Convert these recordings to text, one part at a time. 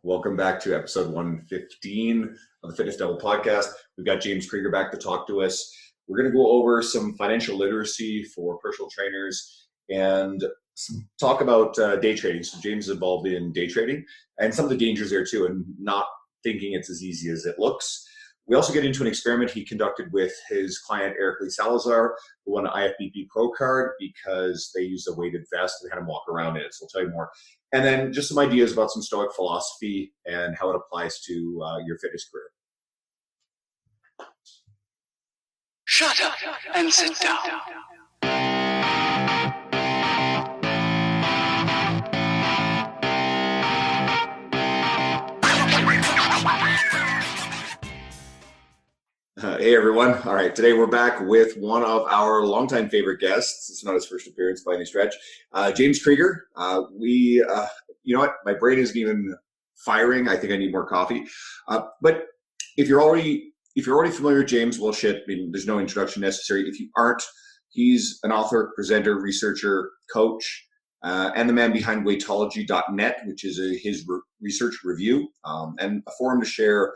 Welcome back to episode 115 of the Fitness Devil podcast. We've got James Krieger back to talk to us. We're going to go over some financial literacy for personal trainers and talk about day trading. So James is involved in day trading and some of the dangers there too, and not thinking it's as easy as it looks. We also get into an experiment he conducted with his client, Eric Lee Salazar, who won an IFBB Pro card because they used a weighted vest and had him walk around in it. So I'll tell you more. And then just some ideas about some Stoic philosophy and how it applies to your fitness career. Shut up and sit down. Hey everyone. All right, today we're back with one of our longtime favorite guests. It's not his first appearance by any stretch. James Krieger. You know what? My brain isn't even firing. I think I need more coffee. But if you're already familiar with James, well, shit. I mean, there's no introduction necessary. If you aren't, he's an author, presenter, researcher, coach, and the man behind Weightology.net, which is his research review and a forum to share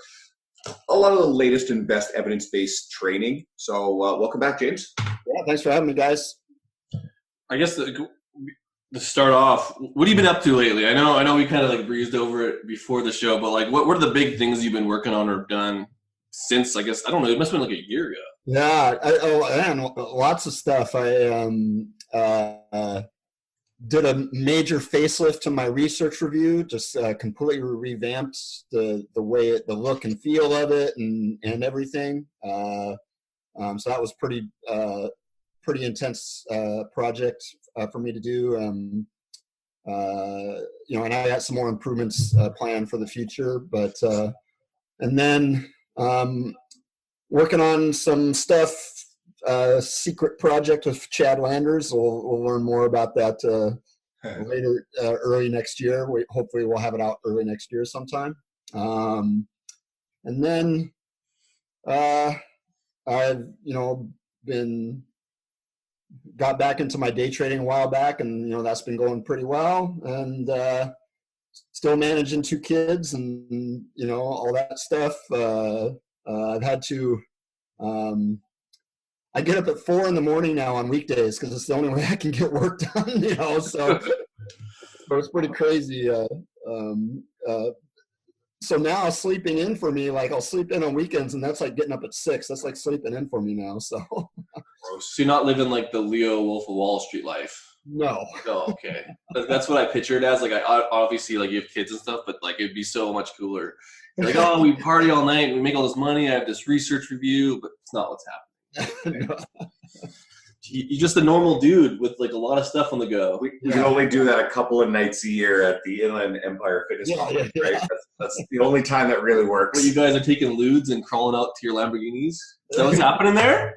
a lot of the latest and best evidence-based training. So welcome back, James. Yeah, thanks for having me, guys. I guess to start off, what have you been up to lately? I know we kind of like breezed over it before the show, but like what are the big things you've been working on or done since, I guess, I don't know, it must have been like a year ago. Yeah, lots of stuff. I did a major facelift to my research review, just completely revamped the look and feel of it and everything. So that was pretty intense project for me to do. And I got some more improvements planned for the future, but and then working on some stuff. Secret project with Chad Landers. We'll learn more about that later, early next year. Hopefully we'll have it out early next year sometime. And then I've got back into my day trading a while back, and that's been going pretty well. And still managing 2 kids and all that stuff. I've had to. I get up at 4 a.m. now on weekdays because it's the only way I can get work done, so it's pretty crazy. So now sleeping in for me, like I'll sleep in on weekends, and that's like getting up at 6. That's like sleeping in for me now. So you're not living like the Leo Wolf of Wall Street life. No. Oh, okay. That's what I pictured as. Like, I obviously, like, you have kids and stuff, but like it'd be so much cooler. You're like, oh, we party all night, we make all this money, I have this research review, but it's not what's happening. You're just a normal dude with like a lot of stuff on the go. We can only do that a couple of nights a year at the Inland Empire Fitness Conference, right? That's the only time that really works. What, you guys are taking lewds and crawling out to your Lamborghinis? Is that what's happening there?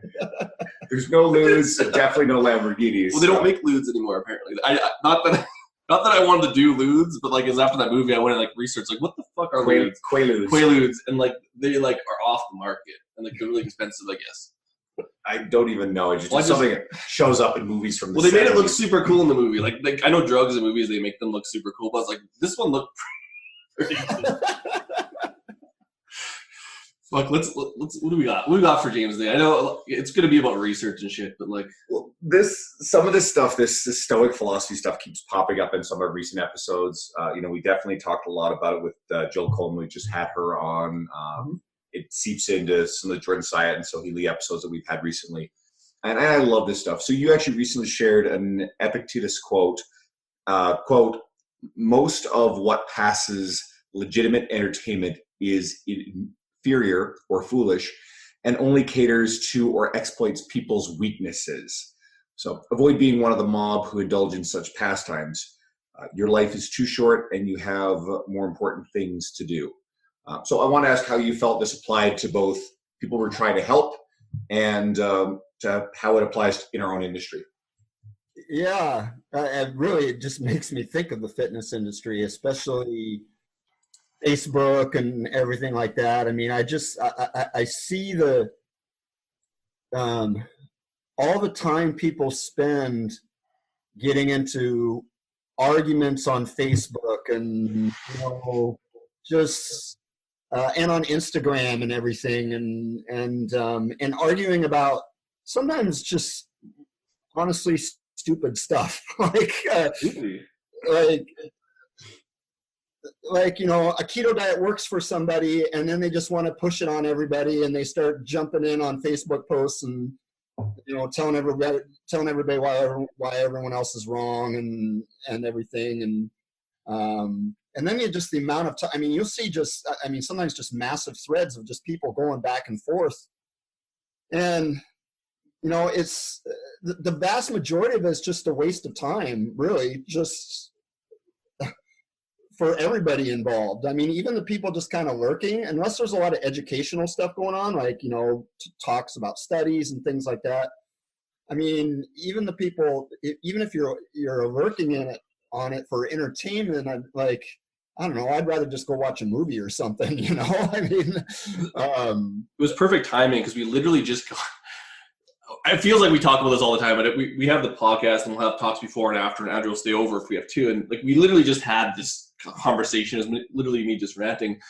There's no lewds, definitely no Lamborghinis. Well, they don't make lewds anymore, apparently. Not that I wanted to do lewds, but like, as after that movie, I went and like researched, like, what the fuck are lewds? Quaaludes, and like they like are off the market and like they're really expensive, I guess. I don't even know. It's just something that shows up in movies from the 70s. They made it look super cool in the movie. Like I know drugs in movies, they make them look super cool, but I was like, this one looked pretty cool. Fuck, what do we got? What do we got for James Day? I know it's going to be about research and shit, but like... Well, some of this stuff, this Stoic philosophy stuff keeps popping up in some of our recent episodes. We definitely talked a lot about it with Jill Coleman. We just had her on. It seeps into some of the Jordan Syatt and Sohee Lee episodes that we've had recently. And I love this stuff. So you actually recently shared an Epictetus quote, most of what passes legitimate entertainment is inferior or foolish and only caters to or exploits people's weaknesses. So avoid being one of the mob who indulge in such pastimes. Your life is too short and you have more important things to do. So I want to ask how you felt this applied to both people we're trying to help and to how it applies in our own industry. Yeah, it just makes me think of the fitness industry, especially Facebook and everything like that. I mean, I see all the time people spend getting into arguments on Facebook and just and on Instagram and everything, and arguing about sometimes just honestly stupid stuff like you know, a keto diet works for somebody, and then they just want to push it on everybody, and they start jumping in on Facebook posts and, you know, telling everybody why everyone else is wrong and everything, and then you just the amount of time. I mean, you'll see sometimes just massive threads of just people going back and forth, and you know, it's the vast majority of it is just a waste of time, really, just for everybody involved. I mean, even the people just kind of lurking, unless there's a lot of educational stuff going on, like, you know, talks about studies and things like that. I mean, even the people, even if you're lurking on it for entertainment, I'm like, I don't know, I'd rather just go watch a movie or something, you know? I mean, it was perfect timing because we literally just got, it feels like we talk about this all the time, but we have the podcast and we'll have talks before and after, and Andrew will stay over if we have to. And like, we literally just had this conversation. It was literally me just ranting,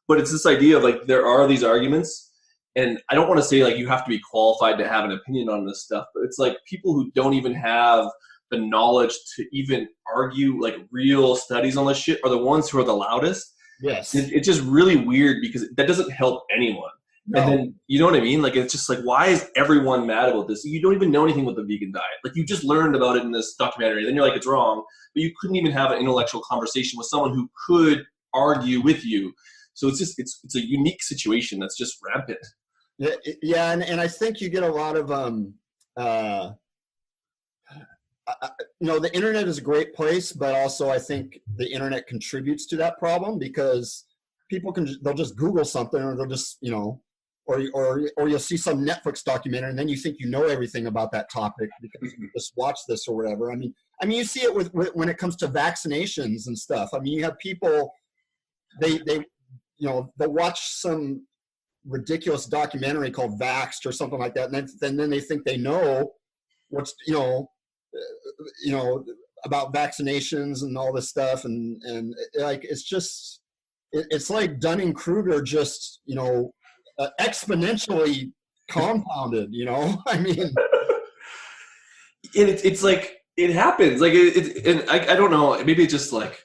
but it's this idea of like, there are these arguments, and I don't want to say like you have to be qualified to have an opinion on this stuff, but it's like people who don't even have the knowledge to even argue like real studies on this shit are the ones who are the loudest. Yes. It's just really weird because that doesn't help anyone. No. And then, you know what I mean? Like, it's just like, why is everyone mad about this? You don't even know anything about the vegan diet. Like, you just learned about it in this documentary. Then you're like, it's wrong. But you couldn't even have an intellectual conversation with someone who could argue with you. So it's just, it's a unique situation that's just rampant. Yeah. And I think you get a lot of, you know, the internet is a great place, but also I think the internet contributes to that problem because people they'll just Google something, or they'll just, you know, or you'll see some Netflix documentary and then you think you know everything about that topic because you just watch this or whatever. I mean, you see it with when it comes to vaccinations and stuff. I mean, you have people, they you know, they'll watch some ridiculous documentary called Vaxxed or something like that, and then they think they know what's, you know, about vaccinations and all this stuff, and like, it's just, it's like Dunning-Kruger, just, you know, exponentially compounded, you know. I mean, and it's like, it happens. Like, and I don't know, maybe it's just like,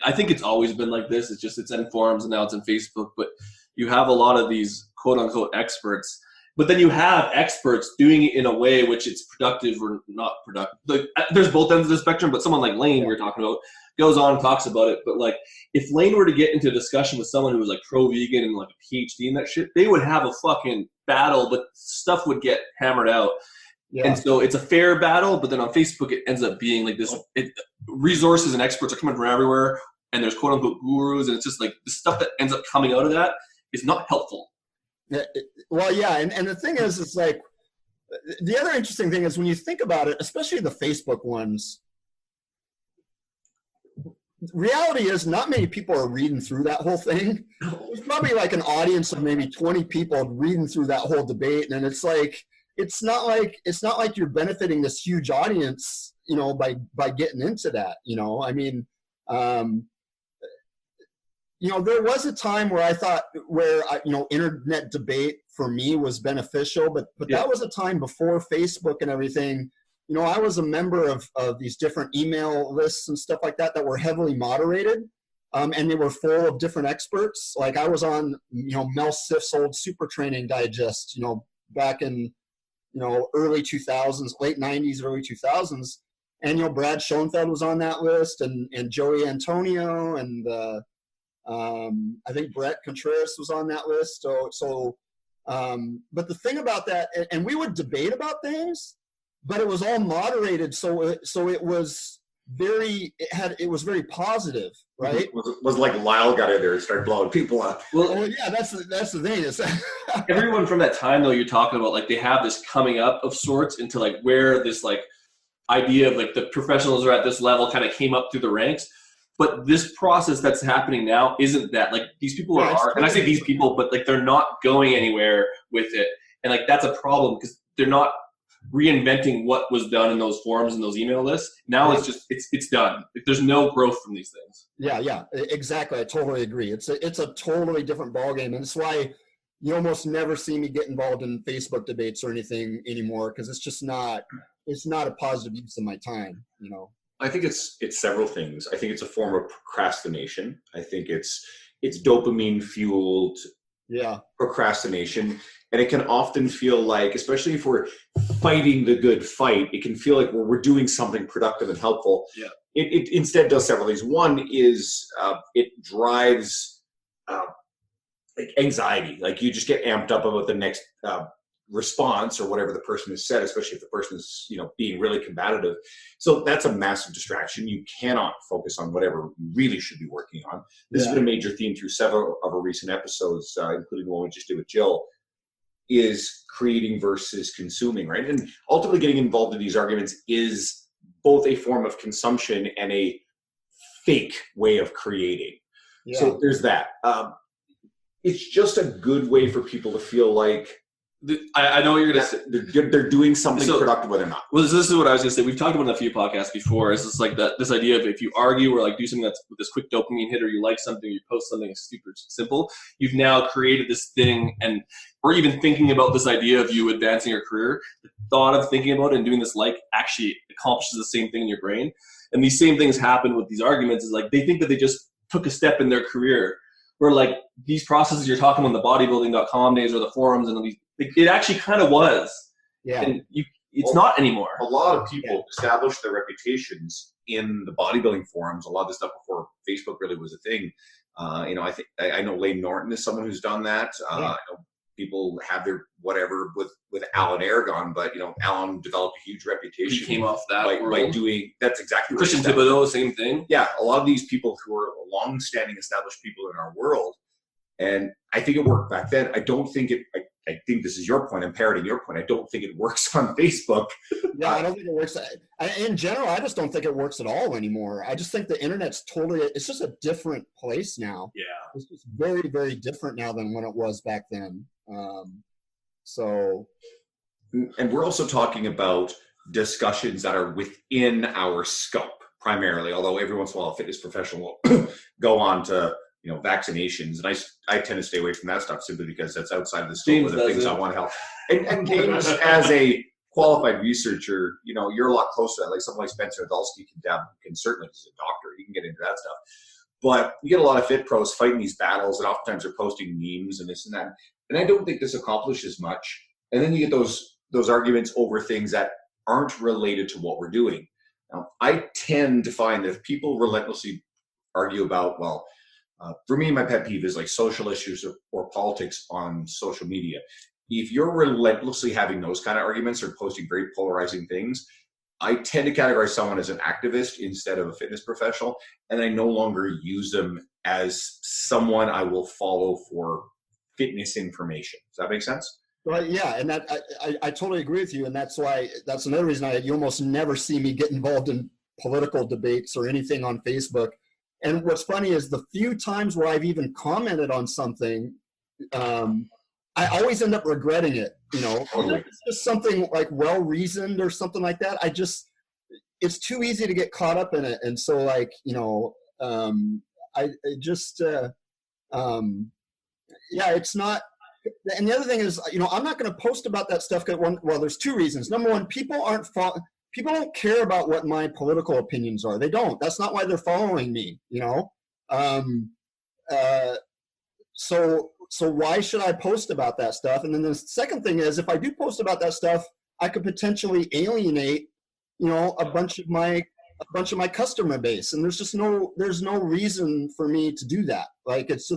I think it's always been like this. It's just, it's in forums and now it's in Facebook, but you have a lot of these quote unquote experts, but then you have experts doing it in a way which it's productive or not productive. Like, there's both ends of the spectrum, but someone like Lane, we were talking about, goes on and talks about it. But like, if Lane were to get into a discussion with someone who was like pro-vegan and like a PhD in that shit, they would have a fucking battle, but stuff would get hammered out. Yeah. And so it's a fair battle, but then on Facebook, it ends up being like this, resources and experts are coming from everywhere, and there's quote unquote gurus, and it's just like the stuff that ends up coming out of that is not helpful. Well, yeah, and the thing is, it's like, the other interesting thing is when you think about it, especially the Facebook ones, reality is not many people are reading through that whole thing. There's probably like an audience of maybe 20 people reading through that whole debate, and it's like, it's not like you're benefiting this huge audience, you know, by getting into that, you know. I mean, you know, there was a time where I thought you know, internet debate for me was beneficial, but yeah, that was a time before Facebook and everything. You know, I was a member of these different email lists and stuff like that were heavily moderated, and they were full of different experts. Like, I was on, you know, Mel Siff's old Super Training Digest, you know, back in, you know, early 2000s, late 90s, early 2000s, and, you know, Brad Schoenfeld was on that list, and Joey Antonio, and I think Brett Contreras was on that list. So, but the thing about that, and we would debate about things, but it was all moderated. So it was very positive, right? It was like Lyle got in there and started blowing people up. Well, yeah, that's the thing. Everyone from that time, though, you're talking about, like, they have this coming up of sorts into like where this like idea of like the professionals are at this level kind of came up through the ranks. But this process that's happening now isn't that. Like, these people are, and I say these people, but like, they're not going anywhere with it. And like, that's a problem because they're not reinventing what was done in those forums and those email lists. Now it's just it's done. There's no growth from these things. Yeah, exactly. I totally agree. It's a totally different ballgame, and it's why you almost never see me get involved in Facebook debates or anything anymore, because it's not a positive use of my time. I think it's several things. I think it's a form of procrastination. I think it's dopamine fueled procrastination, and it can often feel like, especially if we're fighting the good fight, it can feel like we're doing something productive and helpful. Yeah. It instead does several things. One is it drives like anxiety. Like you just get amped up about the next response or whatever the person has said, especially if the person is being really combative. So that's a massive distraction. You cannot focus on whatever you really should be working on. This has been a major theme through several of our recent episodes, including the one we just did with Jill, is creating versus consuming, right? And ultimately getting involved in these arguments is both a form of consumption and a fake way of creating. Yeah. So there's that. It's just a good way for people to feel like I know what you're going to say. They're doing something productive when they're not. Well, this is what I was going to say. We've talked about it in a few podcasts before. It's just like this idea of if you argue or like do something that's with this quick dopamine hit, or you like something, you post something super simple, you've now created this thing, and or even thinking about this idea of you advancing your career, the thought of thinking about it and doing this actually accomplishes the same thing in your brain. And these same things happen with these arguments is like they think that they just took a step in their career, where like these processes you're talking about, the bodybuilding.com days or the forums and these, it actually kind of was. Yeah. And it's not anymore. A lot of people established their reputations in the bodybuilding forums. A lot of this stuff before Facebook really was a thing. I know Layne Norton is someone who's done that. I know people have their whatever with Alan Aragon, but Alan developed a huge reputation. He came off that by doing that's exactly Christian Thibodeau, same thing. Yeah, a lot of these people who are long-standing established people in our world, and I think it worked back then. I don't think it. I think this is your point. I'm parroting your point. I don't think it works on Facebook. Yeah, I don't think it works. In general, I just don't think it works at all anymore. I just think the internet's it's just a different place now. Yeah. It's just very, very different now than when it was back then. And we're also talking about discussions that are within our scope primarily, although every once in a while a fitness professional will go on to vaccinations, and I tend to stay away from that stuff simply because that's outside of the scope of the things I want to help. And James, as a qualified researcher, you're a lot closer to that. Like someone like Spencer Nadolsky can certainly, he's a doctor, he can get into that stuff. But you get a lot of fit pros fighting these battles, and oftentimes they're posting memes and this and that. And I don't think this accomplishes much. And then you get those arguments over things that aren't related to what we're doing. Now, I tend to find that if people relentlessly argue about, for me, my pet peeve is like social issues or politics on social media. If you're relentlessly having those kind of arguments or posting very polarizing things, I tend to categorize someone as an activist instead of a fitness professional, and I no longer use them as someone I will follow for fitness information. Does that make sense? Well, yeah, and that I totally agree with you, and that's another reason you almost never see me get involved in political debates or anything on Facebook. And what's funny is the few times where I've even commented on something, I always end up regretting it. It's just something like well-reasoned or something like that. It's too easy to get caught up in it. And so it's not. And the other thing is, I'm not going to post about that stuff. There's two reasons. Number one, people don't care about what my political opinions are. They don't. That's not why they're following me, So why should I post about that stuff? And then the second thing is, if I do post about that stuff, I could potentially alienate, a bunch of my customer base. And there's no reason for me to do that.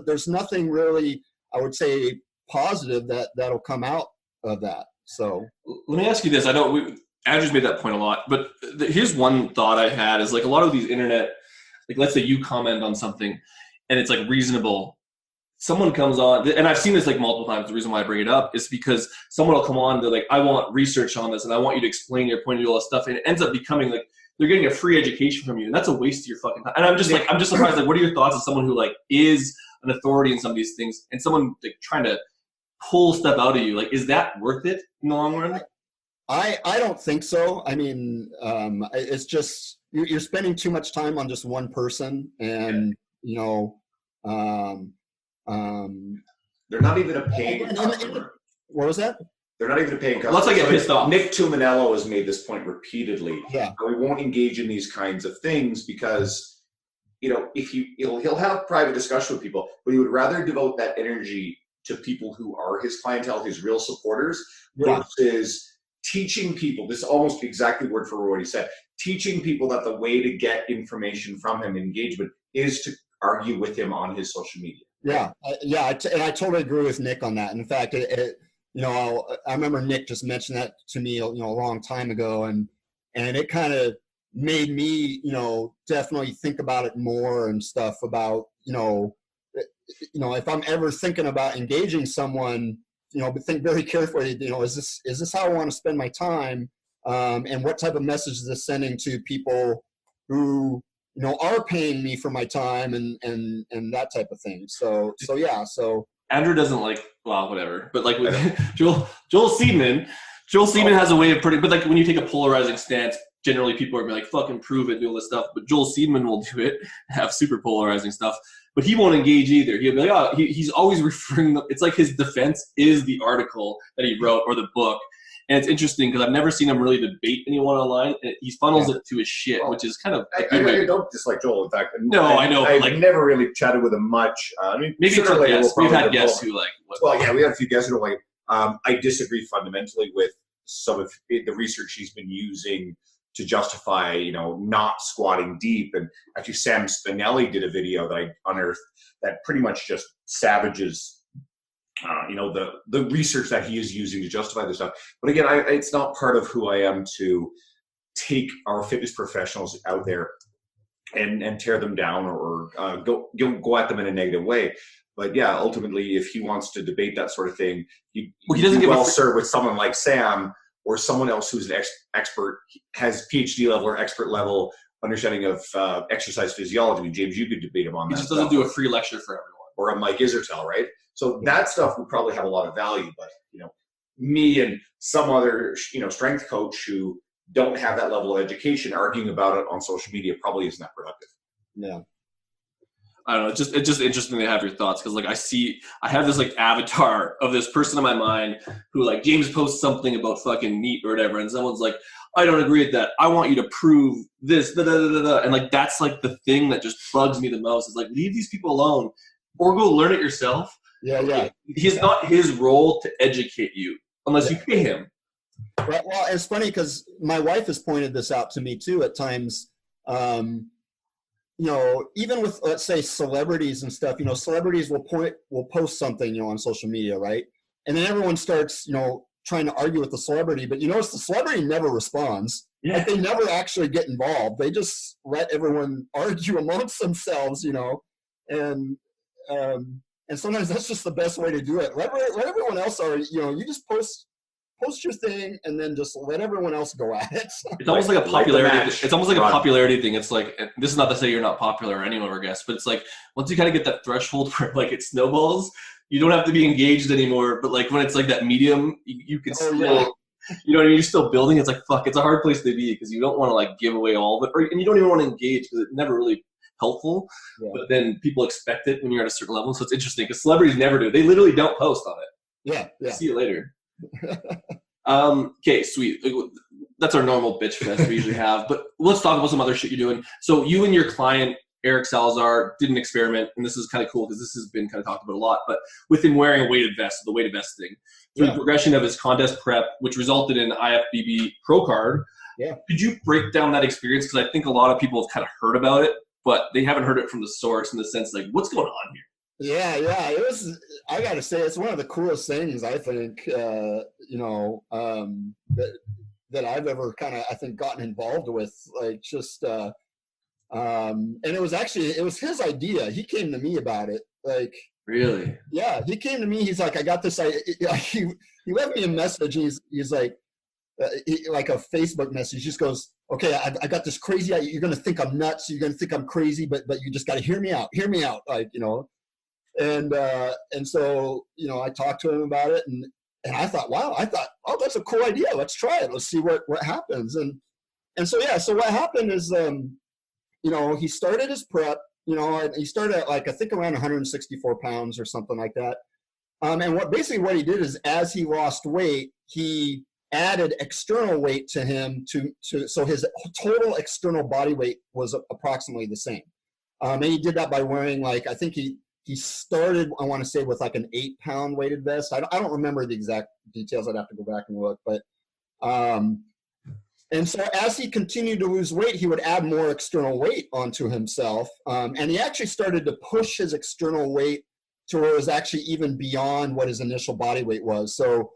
There's nothing really, I would say, positive that'll come out of that. So let me ask you this. I know Andrew's made that point a lot, but here's one thought I had is like a lot of these internet, like let's say you comment on something and it's like reasonable. Someone comes on, and I've seen this like multiple times. The reason why I bring it up is because someone will come on, they're like, I want research on this and I want you to explain your point of view, all this stuff. And it ends up becoming like, they're getting a free education from you. And that's a waste of your fucking time. And I'm just surprised. Like, what are your thoughts as someone who like is an authority in some of these things and someone like trying to pull stuff out of you? Like, is that worth it in the long run? I don't think so. I mean, it's just you're spending too much time on just one person, and you know, um, They're not even a paying and- customer. what was that? They're not even a paying customer. Let's not get So pissed off. Nick Tuminello has made this point repeatedly. Yeah. We won't engage in these kinds of things because, you know, if he'll have private discussion with people, but he would rather devote that energy to people who are his clientele, his real supporters, Yeah. versus teaching people. This is almost exactly word for word what he said. Teaching people that the way to get information from him, engagement, is to argue with him on his social media. Yeah, and I totally agree with Nick on that. In fact, you know, I remember Nick just mentioned that to me, you know, a long time ago, and it kind of made me, you know, definitely think about it more and stuff about, you know, if I'm ever thinking about engaging someone, you know, but think very carefully, you know, is this how I want to spend my time, and what type of message is this sending to people who, you know, are paying me for my time and that type of thing. So yeah. So Andrew doesn't like, well, whatever. But like with Joel Seedman has a way of but like when you take a polarizing stance, generally people are like, fucking prove it, do all this stuff. But Joel Seedman will do it, have super polarizing stuff. But he won't engage either. He'll be like, oh, he's always referring. It's like his defense is the article that he wrote or the book. And it's interesting because I've never seen him really debate anyone online. He funnels it to his shit, which is kind of. I don't dislike Joel. In fact, no, I know. I've like, never really chatted with him much. I mean, maybe it's like guests. We've had guests who like. Well, yeah, we had a few guests who like. I disagree fundamentally with some of the research he's been using to justify, you know, not squatting deep. And actually, Sam Spinelli did a video that I unearthed that pretty much just savages. You know, the research that he is using to justify this stuff. But again, it's not part of who I am to take our fitness professionals out there and tear them down or go at them in a negative way. But yeah, ultimately, if he wants to debate that sort of thing, he doesn't get well served with someone like Sam or someone else who's an expert, has PhD level or expert level understanding of exercise physiology. I mean, James, you could debate him on that. He just doesn't do a free lecture for everyone. Or a Mike Isertel, right? So that stuff would probably have a lot of value, but you know, me and some other, you know, strength coach who don't have that level of education arguing about it on social media probably isn't that productive. Yeah. I don't know. It's just interesting to have your thoughts because like I have this like avatar of this person in my mind who like James posts something about fucking meat or whatever, and someone's like, I don't agree with that. I want you to prove this, da, da, da, da, da. And like that's like the thing that just bugs me the most. Is like leave these people alone or go learn it yourself. Yeah. He's not his role to educate you unless you pay him. Right. Well, it's funny because my wife has pointed this out to me too at times. You know, even with, let's say, celebrities and stuff, you know, celebrities will post something, you know, on social media, right? And then everyone starts, you know, trying to argue with the celebrity, but you notice the celebrity never responds. Yeah. Like they never actually get involved. They just let everyone argue amongst themselves, you know, and sometimes that's just the best way to do it. Let everyone else you know, you just post your thing and then just let everyone else go at it. It's almost like a popularity. It's almost like a popularity thing. It's like, this is not to say you're not popular or anyone of our guests, but it's like once you kind of get that threshold where like it snowballs, you don't have to be engaged anymore. But like when it's like that medium, you can still, you know what I mean? You're still building. It's like, fuck, it's a hard place to be because you don't want to like give away all of it, and you don't even want to engage because it's never really helpful. Yeah. But then people expect it when you're at a certain level. So it's interesting because celebrities never do. They literally don't post on it. Yeah. See you later. Okay, sweet. That's our normal bitch fest we usually have. But let's talk about some other shit you're doing. So you and your client, Eric Salazar, did an experiment, and this is kind of cool because this has been kind of talked about a lot, but with him wearing a weighted vest, the weighted vest thing, through the progression of his contest prep, which resulted in IFBB Pro Card. Yeah. Could you break down that experience? Because I think a lot of people have kind of heard about it, but they haven't heard it from the source in the sense like, what's going on here? Yeah. It was, I got to say, it's one of the coolest things I think, you know, that I've ever kind of, I think, gotten involved with, like just, and it was his idea. He came to me about it. Like, really? Yeah. He came to me. He's like, I got this idea. He left me a message. He's like, like a Facebook message. He just goes, okay, I got this crazy idea. You're going to think I'm nuts. You're going to think I'm crazy, but you just got to hear me out. Hear me out. Like, you know, and so, you know, I talked to him about it, and I thought, wow, oh, that's a cool idea. Let's try it. Let's see what happens. And so, yeah, so what happened is, he started his prep, and he started at like, I think around 164 pounds or something like that. And what he did is, as he lost weight, he added external weight to him so his total external body weight was approximately the same. And he did that by wearing, like, I think he started, I want to say, with like an 8-pound weighted vest. I don't remember the exact details. I'd have to go back and look, but and so as he continued to lose weight, he would add more external weight onto himself. And he actually started to push his external weight to where it was actually even beyond what his initial body weight was. So,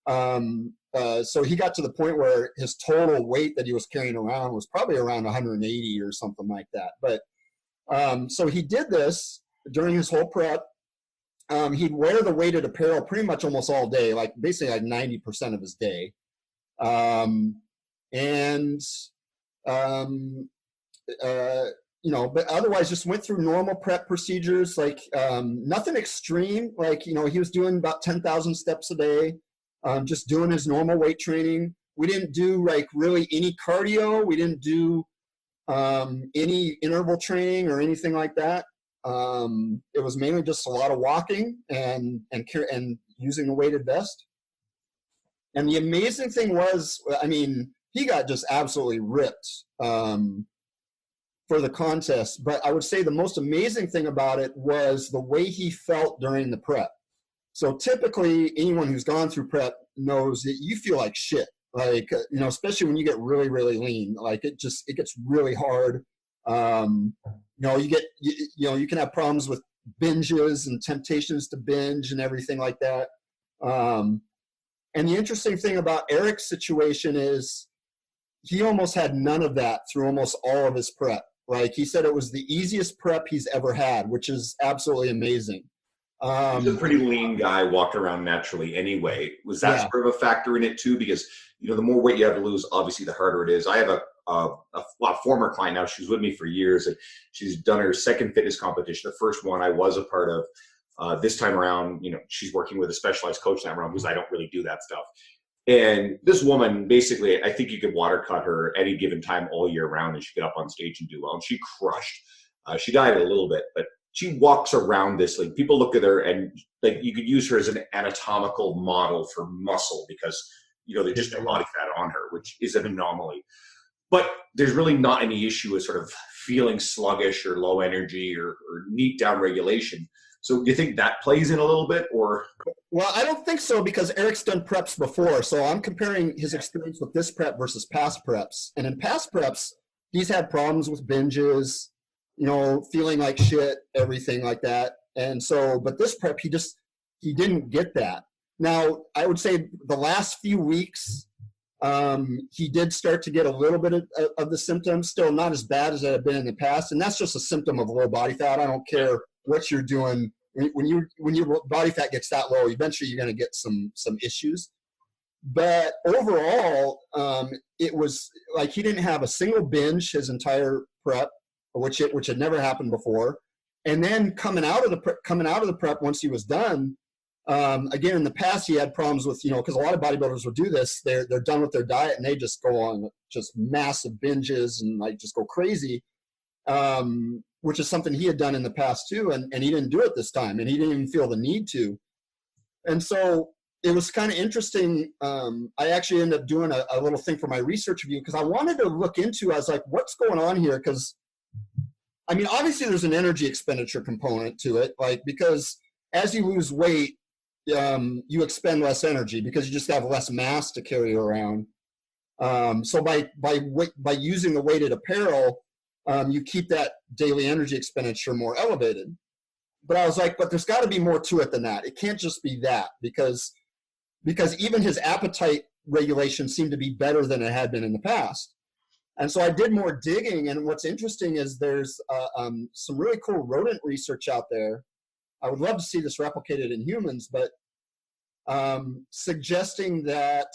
so he got to the point where his total weight that he was carrying around was probably around 180 or something like that. But so he did this during his whole prep. He'd wear the weighted apparel pretty much almost all day, like basically like 90% of his day. But otherwise just went through normal prep procedures, like nothing extreme. Like, he was doing about 10,000 steps a day, just doing his normal weight training. We didn't do like really any cardio. We didn't do any interval training or anything like that. It was mainly just a lot of walking and using a weighted vest. And the amazing thing was, he got just absolutely ripped for the contest. But I would say the most amazing thing about it was the way he felt during the prep. So typically, anyone who's gone through prep knows that you feel like shit. Like, especially when you get really, really lean. Like, it gets really hard. You can have problems with binges and temptations to binge and everything like that. And the interesting thing about Eric's situation is he almost had none of that through almost all of his prep. Like, he said it was the easiest prep he's ever had, which is absolutely amazing. He's a pretty lean guy, walked around naturally anyway. Was that sort of a factor in it too? Because, the more weight you have to lose, obviously the harder it is. I have a former client now. She's with me for years, and she's done her second fitness competition. The first one I was a part of. This time around, she's working with a specialized coach that round, because I don't really do that stuff. And this woman, basically, I think you could water cut her any given time all year round, and she get up on stage and do well. And she crushed. She died a little bit, but she walks around this. Like, people look at her, and like, you could use her as an anatomical model for muscle, because there's just no body fat on her, which is an anomaly. But there's really not any issue with sort of feeling sluggish or low energy or neat down regulation. So do you think that plays in a little bit, or? Well, I don't think so, because Eric's done preps before. So I'm comparing his experience with this prep versus past preps. And in past preps, he's had problems with binges, feeling like shit, everything like that. And so, but this prep, he didn't get that. Now, I would say the last few weeks, he did start to get a little bit of the symptoms, still not as bad as it had been in the past. And that's just a symptom of low body fat. I don't care what you're doing. When your body fat gets that low, eventually you're going to get some issues. But overall, it was like he didn't have a single binge his entire prep, which had never happened before. And then coming out of the prep once he was done, again, in the past he had problems with, because a lot of bodybuilders would do this. They're done with their diet and they just go on just massive binges and like just go crazy. Which is something he had done in the past too, and he didn't do it this time, and he didn't even feel the need to. And so it was kind of interesting. I actually ended up doing a little thing for my research review, because I wanted to look into, I was like, what's going on here? Because, obviously there's an energy expenditure component to it, like, because as you lose weight, you expend less energy because you just have less mass to carry around. So by using the weighted apparel, you keep that daily energy expenditure more elevated. But I was like, but there's got to be more to it than that. It can't just be that, because even his appetite regulation seemed to be better than it had been in the past. And so I did more digging, and what's interesting is there's some really cool rodent research out there. I would love to see this replicated in humans, but suggesting that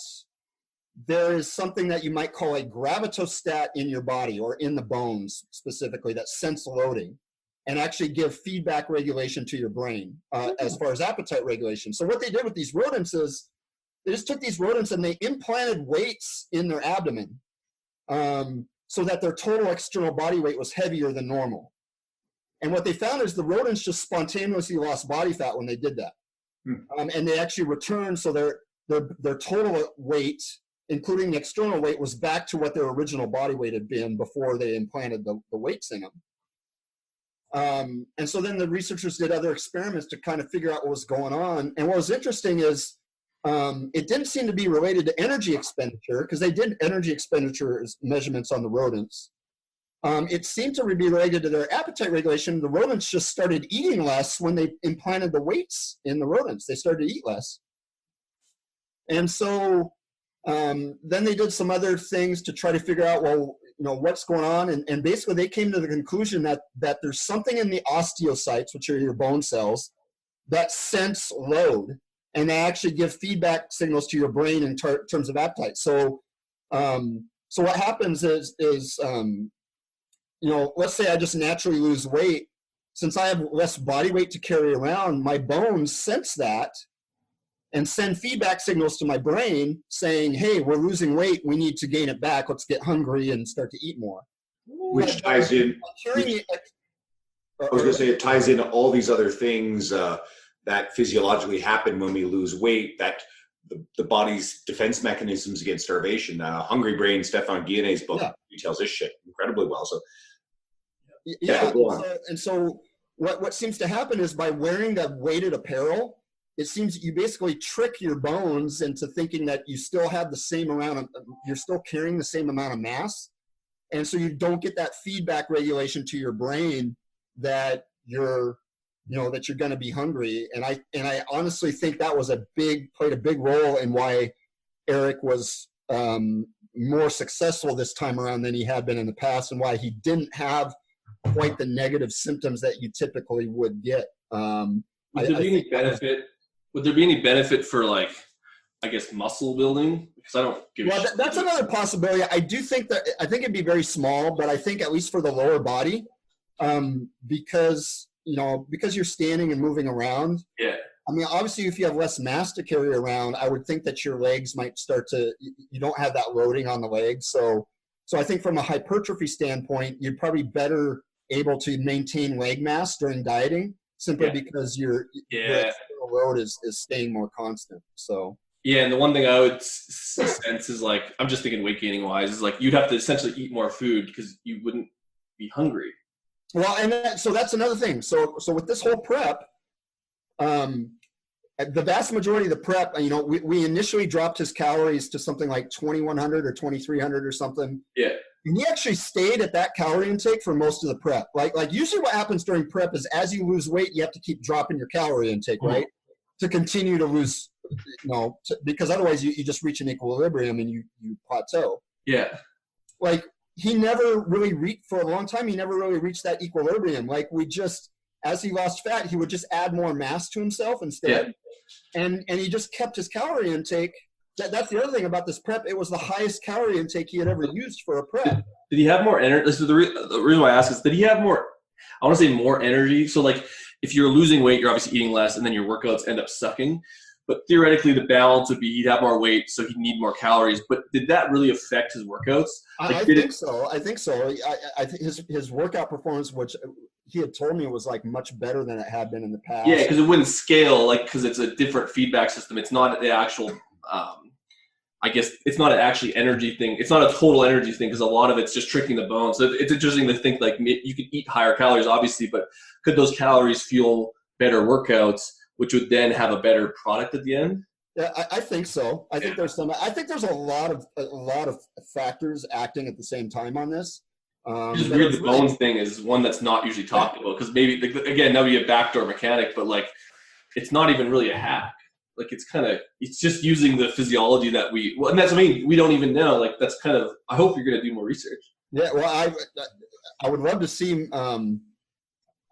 there is something that you might call a gravitostat in your body, or in the bones specifically, that sense loading and actually give feedback regulation to your brain as far as appetite regulation. So what they did with these rodents is They just took these rodents and they implanted weights in their abdomen, so that their total external body weight was heavier than normal. And what they found is the rodents just spontaneously lost body fat when they did that. And they actually returned, so their total weight, including the external weight, was back to what their original body weight had been before they implanted the weights in them. And so then the researchers did other experiments to kind of figure out what was going on. And what was interesting is it didn't seem to be related to energy expenditure, because they did energy expenditure measurements on the rodents. It seemed to be related to their appetite regulation. The rodents just started eating less when they implanted the weights in the rodents. They started to eat less. And so then they did some other things to try to figure out, well, what's going on. And basically they came to the conclusion that there's something in the osteocytes, which are your bone cells, that sense load. And they actually give feedback signals to your brain in terms of appetite. So what happens is let's say I just naturally lose weight. Since I have less body weight to carry around, my bones sense that and send feedback signals to my brain saying, hey, we're losing weight. We need to gain it back. Let's get hungry and start to eat more. Which ties in. I was going to say it ties into all these other things that physiologically happen when we lose weight, that the body's defense mechanisms against starvation. Hungry Brain, Stefan Guyenet's book, details this shit incredibly well. So so what seems to happen is by wearing that weighted apparel, it seems you basically trick your bones into thinking that you still have the same amount of, you're still carrying the same amount of mass. And so you don't get that feedback regulation to your brain that you're going to be hungry. And I honestly think that was played a big role in why Eric was more successful this time around than he had been in the past, and why he didn't have quite the negative symptoms that you typically would get. Would there be any benefit for, like, I guess, muscle building? Because I don't give a shit. That's another possibility. I think it'd be very small, but I think at least for the lower body, because you're standing and moving around. Yeah. I mean, obviously, if you have less mass to carry around, I would think that your legs might you don't have that loading on the legs. So I think from a hypertrophy standpoint, you're probably better able to maintain leg mass during dieting, simply because your external load is staying more constant. So. Yeah, and the one thing I would sense is, like, I'm just thinking weight gaining wise, is like you'd have to essentially eat more food because you wouldn't be hungry. Well, and so that's another thing. So with this whole prep, the vast majority of the prep, we initially dropped his calories to something like 2,100 or 2,300 or something. Yeah. And he actually stayed at that calorie intake for most of the prep. Like usually what happens during prep is as you lose weight, you have to keep dropping your calorie intake, right? To continue to lose, because otherwise you just reach an equilibrium and you plateau. Yeah. Like he never really reached, for a long time, he never really reached that equilibrium. Like as he lost fat, he would just add more mass to himself instead. Yeah. And he just kept his calorie intake. That's the other thing about this prep. It was the highest calorie intake he had ever used for a prep. Did he have more energy? This is the reason why I ask is, did he have more, I want to say more energy. So, like, if you're losing weight, you're obviously eating less, and then your workouts end up sucking. But theoretically, the balance would be he'd have more weight, so he'd need more calories. But did that really affect his workouts? I think so. I think his workout performance, which he had told me was like much better than it had been in the past. Yeah, because it wouldn't scale, like, because it's a different feedback system. It's not the actual, I guess it's not an actually energy thing. It's not a total energy thing, because a lot of it's just tricking the bones. So it's interesting to think, like, you could eat higher calories, obviously, but could those calories fuel better workouts, which would then have a better product at the end? Yeah, I think so. I think there's a lot of factors acting at the same time on this. It's just weird. The bones thing is one that's not usually talked about, because maybe, again, that would be a backdoor mechanic, but, like, it's not even really a hack. Like, it's just using the physiology that and that's, we don't even know. Like, that's kind of, I hope you're going to do more research. Yeah, well, I would love to see, like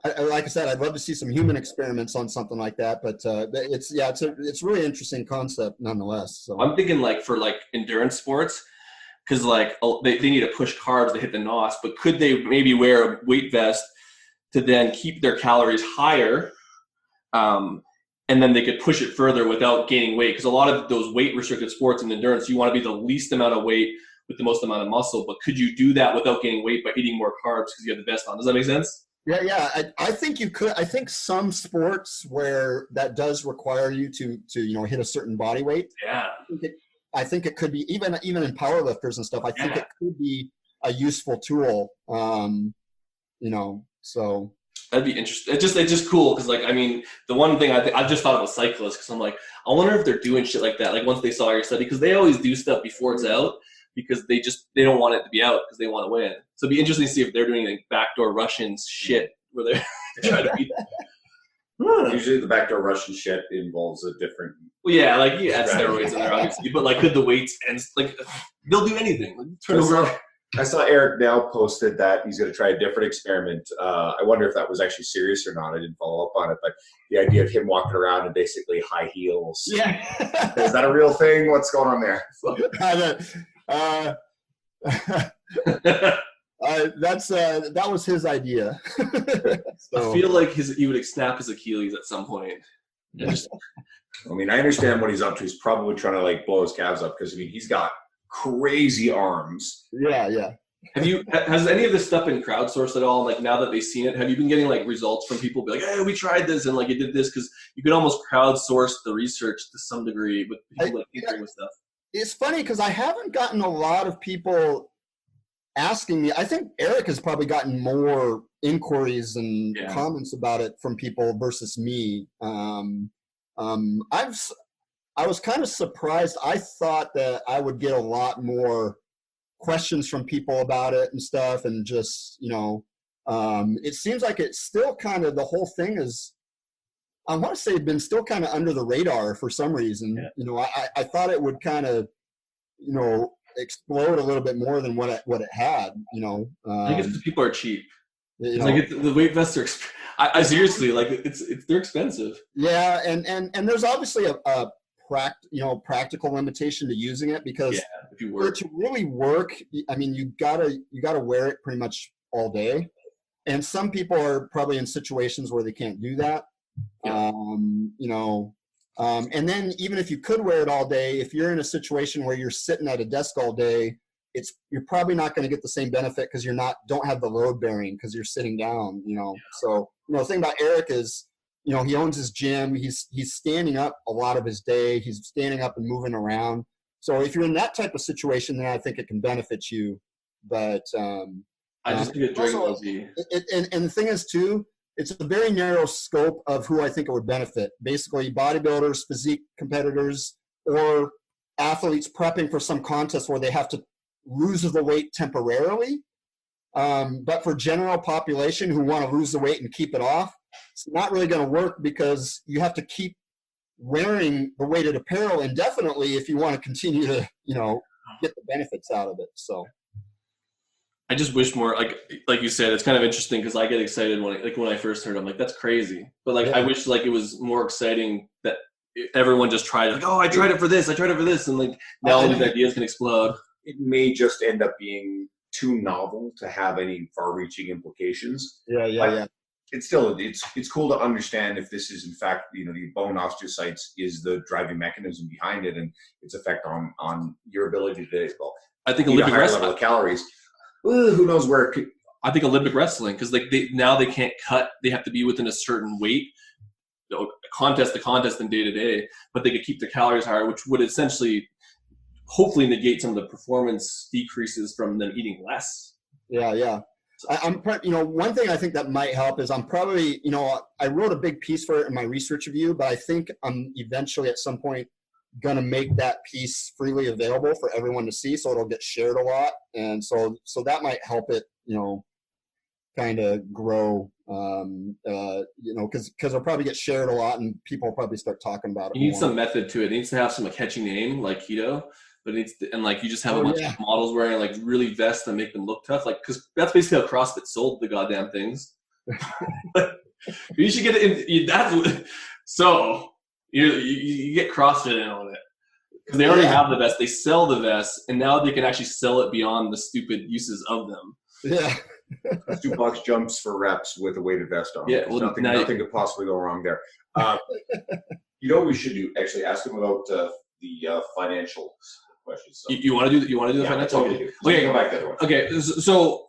I said, I'd love to see some human experiments on something like that. But it's a really interesting concept nonetheless. So I'm thinking, like, for, like, endurance sports, because, like, they need to push carbs to hit the NOS, but could they maybe wear a weight vest to then keep their calories higher, and then they could push it further without gaining weight. Because a lot of those weight restricted sports and endurance, you want to be the least amount of weight with the most amount of muscle. But could you do that without gaining weight by eating more carbs because you have the vest on? Does that make sense? Yeah. I think you could. I think some sports where that does require you to hit a certain body weight. Yeah. I think it could be even in powerlifters and stuff. I think it could be a useful tool. So that'd be interesting. It's just cool because, like, I mean, the one thing I've just thought about cyclists because I'm like, I wonder if they're doing shit like that. Like once they saw your study, because they always do stuff before it's out because they don't want it to be out because they want to win. So it'd be interesting to see if they're doing like backdoor Russian shit where they're trying to beat. Usually the backdoor Russian shit involves a different. Well, yeah, like you add steroids in there, obviously, but like, could the weights and like they'll do anything? Like, turn over. I saw Eric now posted that he's going to try a different experiment. I wonder if that was actually serious or not. I didn't follow up on it, but the idea of him walking around in basically high heels. Yeah, is that a real thing? What's going on there? That was his idea. So. I feel like he would snap his Achilles at some point. I mean, I understand what he's up to. He's probably trying to like blow his calves up because I mean he's got crazy arms. Yeah. Has any of this stuff been crowdsourced at all? Like now that they've seen it, have you been getting like results from people be like, hey, we tried this and like it did this? Because you could almost crowdsource the research to some degree with people like tinkering with stuff. It's funny because I haven't gotten a lot of people asking me. I think Eric has probably gotten more inquiries and comments about it from people versus me. I was kind of surprised. I thought that I would get a lot more questions from people about it and stuff, and just it seems like it's still kind of the whole thing is. I want to say been still kind of under the radar for some reason. Yeah. I thought it would kind of explode a little bit more than what it had. I think it's because people are cheap. Like the weight vests are. I seriously like they're expensive. Yeah, and there's obviously a practical limitation to using it because if you work. To really work, I mean you gotta wear it pretty much all day, and some people are probably in situations where they can't do that. Yeah. And then even if you could wear it all day, if you're in a situation where you're sitting at a desk all day, you're probably not going to get the same benefit because don't have the load bearing because you're sitting down. So the thing about Eric is, he owns his gym. He's standing up a lot of his day. He's standing up and moving around. So if you're in that type of situation, then I think it can benefit you. But I just think and the thing is too, it's a very narrow scope of who I think it would benefit. Basically, bodybuilders, physique competitors, or athletes prepping for some contest where they have to lose the weight temporarily. But for general population who want to lose the weight and keep it off, it's not really going to work because you have to keep wearing the weighted apparel indefinitely if you want to continue to, get the benefits out of it. So. I just wish more, like you said, it's kind of interesting because I get excited when I first heard it, I'm like, that's crazy. But I wish like it was more exciting that everyone just tried it. Like, oh, I tried it for this. And like now all these ideas can explode. It may just end up being too novel to have any far-reaching implications. Yeah. It's still, it's cool to understand if this is in fact, the bone osteocytes is the driving mechanism behind it and its effect on your ability to I think eat a higher level of calories. Who knows where? I think Olympic wrestling because they can't cut. They have to be within a certain weight, contest to contest and day to day. But they could keep the calories higher, which would essentially, hopefully, negate some of the performance decreases from them eating less. Yeah. I'm one thing I think that might help is I'm probably I wrote a big piece for it in my research review, but I think I'm eventually at some point gonna make that piece freely available for everyone to see, so it'll get shared a lot, and so that might help it kind of grow because it'll probably get shared a lot and people will probably start talking about it. You need some method to it. It needs to have some catchy name like keto, but it needs to, and you just have a bunch of models wearing really vests that make them look tough, because that's basically how CrossFit sold the goddamn things. You should get it in so you get CrossFit in on it because they already have the vest. They sell the vest, and now they can actually sell it beyond the stupid uses of them. Yeah. $2 jumps for reps with a weighted vest on. Yeah, well, nothing could possibly go wrong there. You know what we should do? Actually, ask him about the financial questions. So. You want to do the financial? Okay, Okay, go back to the other one. Okay, so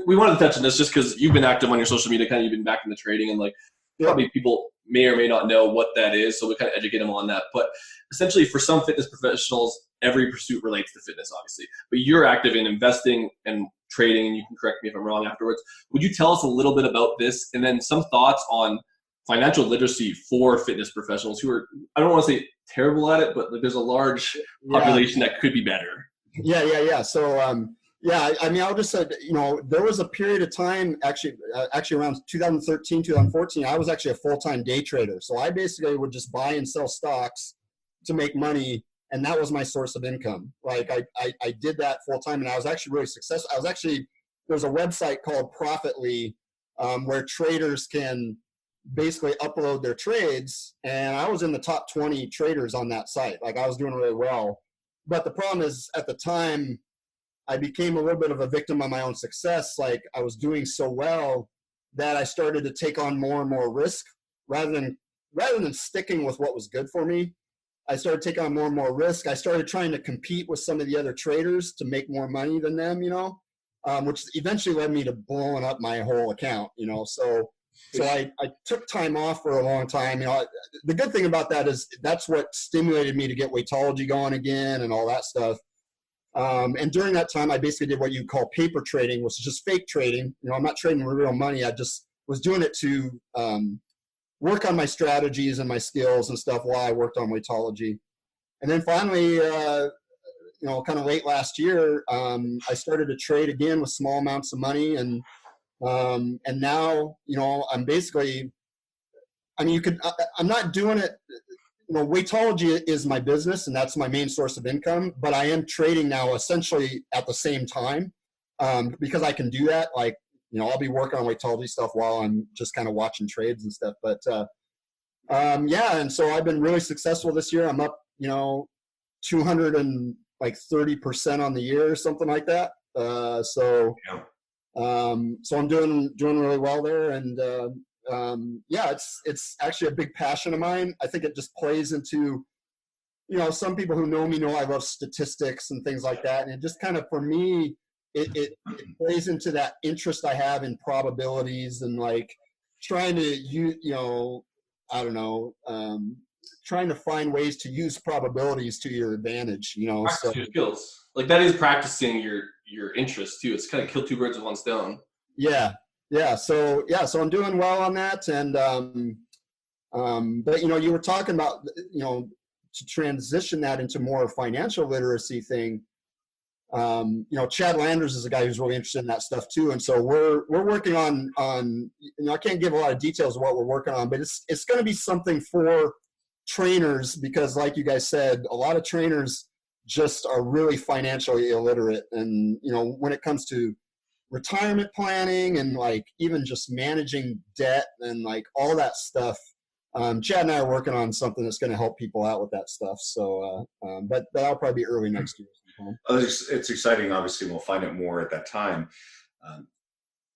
we wanted to touch on this just because you've been active on your social media, kind of you've been back in the trading, and like probably people may or may not know what that is, so we kind of educate them on that. But essentially, for some fitness professionals, every pursuit relates to fitness, obviously. But you're active in investing and trading, and you can correct me if I'm wrong afterwards. Would you tell us a little bit about this, and then some thoughts on financial literacy for fitness professionals who are, I don't want to say terrible at it, but like there's a large population that could be better. Yeah. So, I mean, I'll just say, there was a period of time, actually around 2013, 2014, I was actually a full-time day trader. So I basically would just buy and sell stocks to make money, and that was my source of income. Like I did that full-time, and I was actually really successful. There's a website called Profitly where traders can basically upload their trades, and I was in the top 20 traders on that site. Like I was doing really well. But the problem is, at the time, I became a little bit of a victim of my own success. Like I was doing so well that I started to take on more and more risk rather than sticking with what was good for me. I started taking on more and more risk. I started trying to compete with some of the other traders to make more money than them, which eventually led me to blowing up my whole account, So I took time off for a long time. The good thing about that is that's what stimulated me to get Weightology going again and all that stuff. And during that time, I basically did what you call paper trading, which is just fake trading. I'm not trading with real money. I just was doing it to work on my strategies and my skills and stuff while I worked on Weightology. And then finally, kind of late last year, I started to trade again with small amounts of money, and now, I'm basically, I'm not doing it, Weightology is my business and that's my main source of income, but I am trading now essentially at the same time, because I can do that. Like, I'll be working on Weightology stuff while I'm just kind of watching trades and stuff. But, and so I've been really successful this year. I'm up, 230% on the year or something like that. So I'm doing really well there, and it's actually a big passion of mine. I think it just plays into, some people who know me know I love statistics and things like that, and it just kind of, for me, it plays into that interest I have in probabilities and like trying to trying to find ways to use probabilities to your advantage. Practice your skills. Like that is practicing your interest too. It's kind of kill two birds with one stone. Yeah. So I'm doing well on that. And, but you were talking about, to transition that into more financial literacy thing. Chad Landers is a guy who's really interested in that stuff too. And so we're working on, I can't give a lot of details of what we're working on, but it's going to be something for trainers, because like you guys said, a lot of trainers just are really financially illiterate. And, when it comes to retirement planning and like even just managing debt and like all that stuff, Chad and I are working on something that's going to help people out with that stuff. So, but that'll probably be early next year. It's exciting, obviously, and we'll find out more at that time.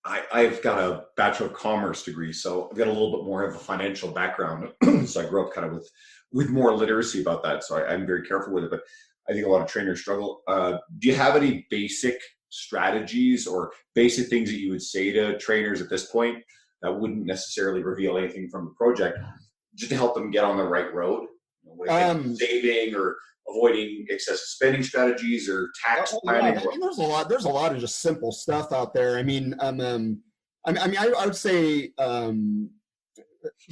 I've got a Bachelor of Commerce degree, so I've got a little bit more of a financial background. So I grew up kind of with more literacy about that. So I'm very careful with it, but I think a lot of trainers struggle. Do you have any basic strategies or basic things that you would say to trainers at this point that wouldn't necessarily reveal anything from the project, just to help them get on the right road? Saving or avoiding excessive spending strategies or tax planning? I mean, there's a lot of just simple stuff out there. I mean, I would say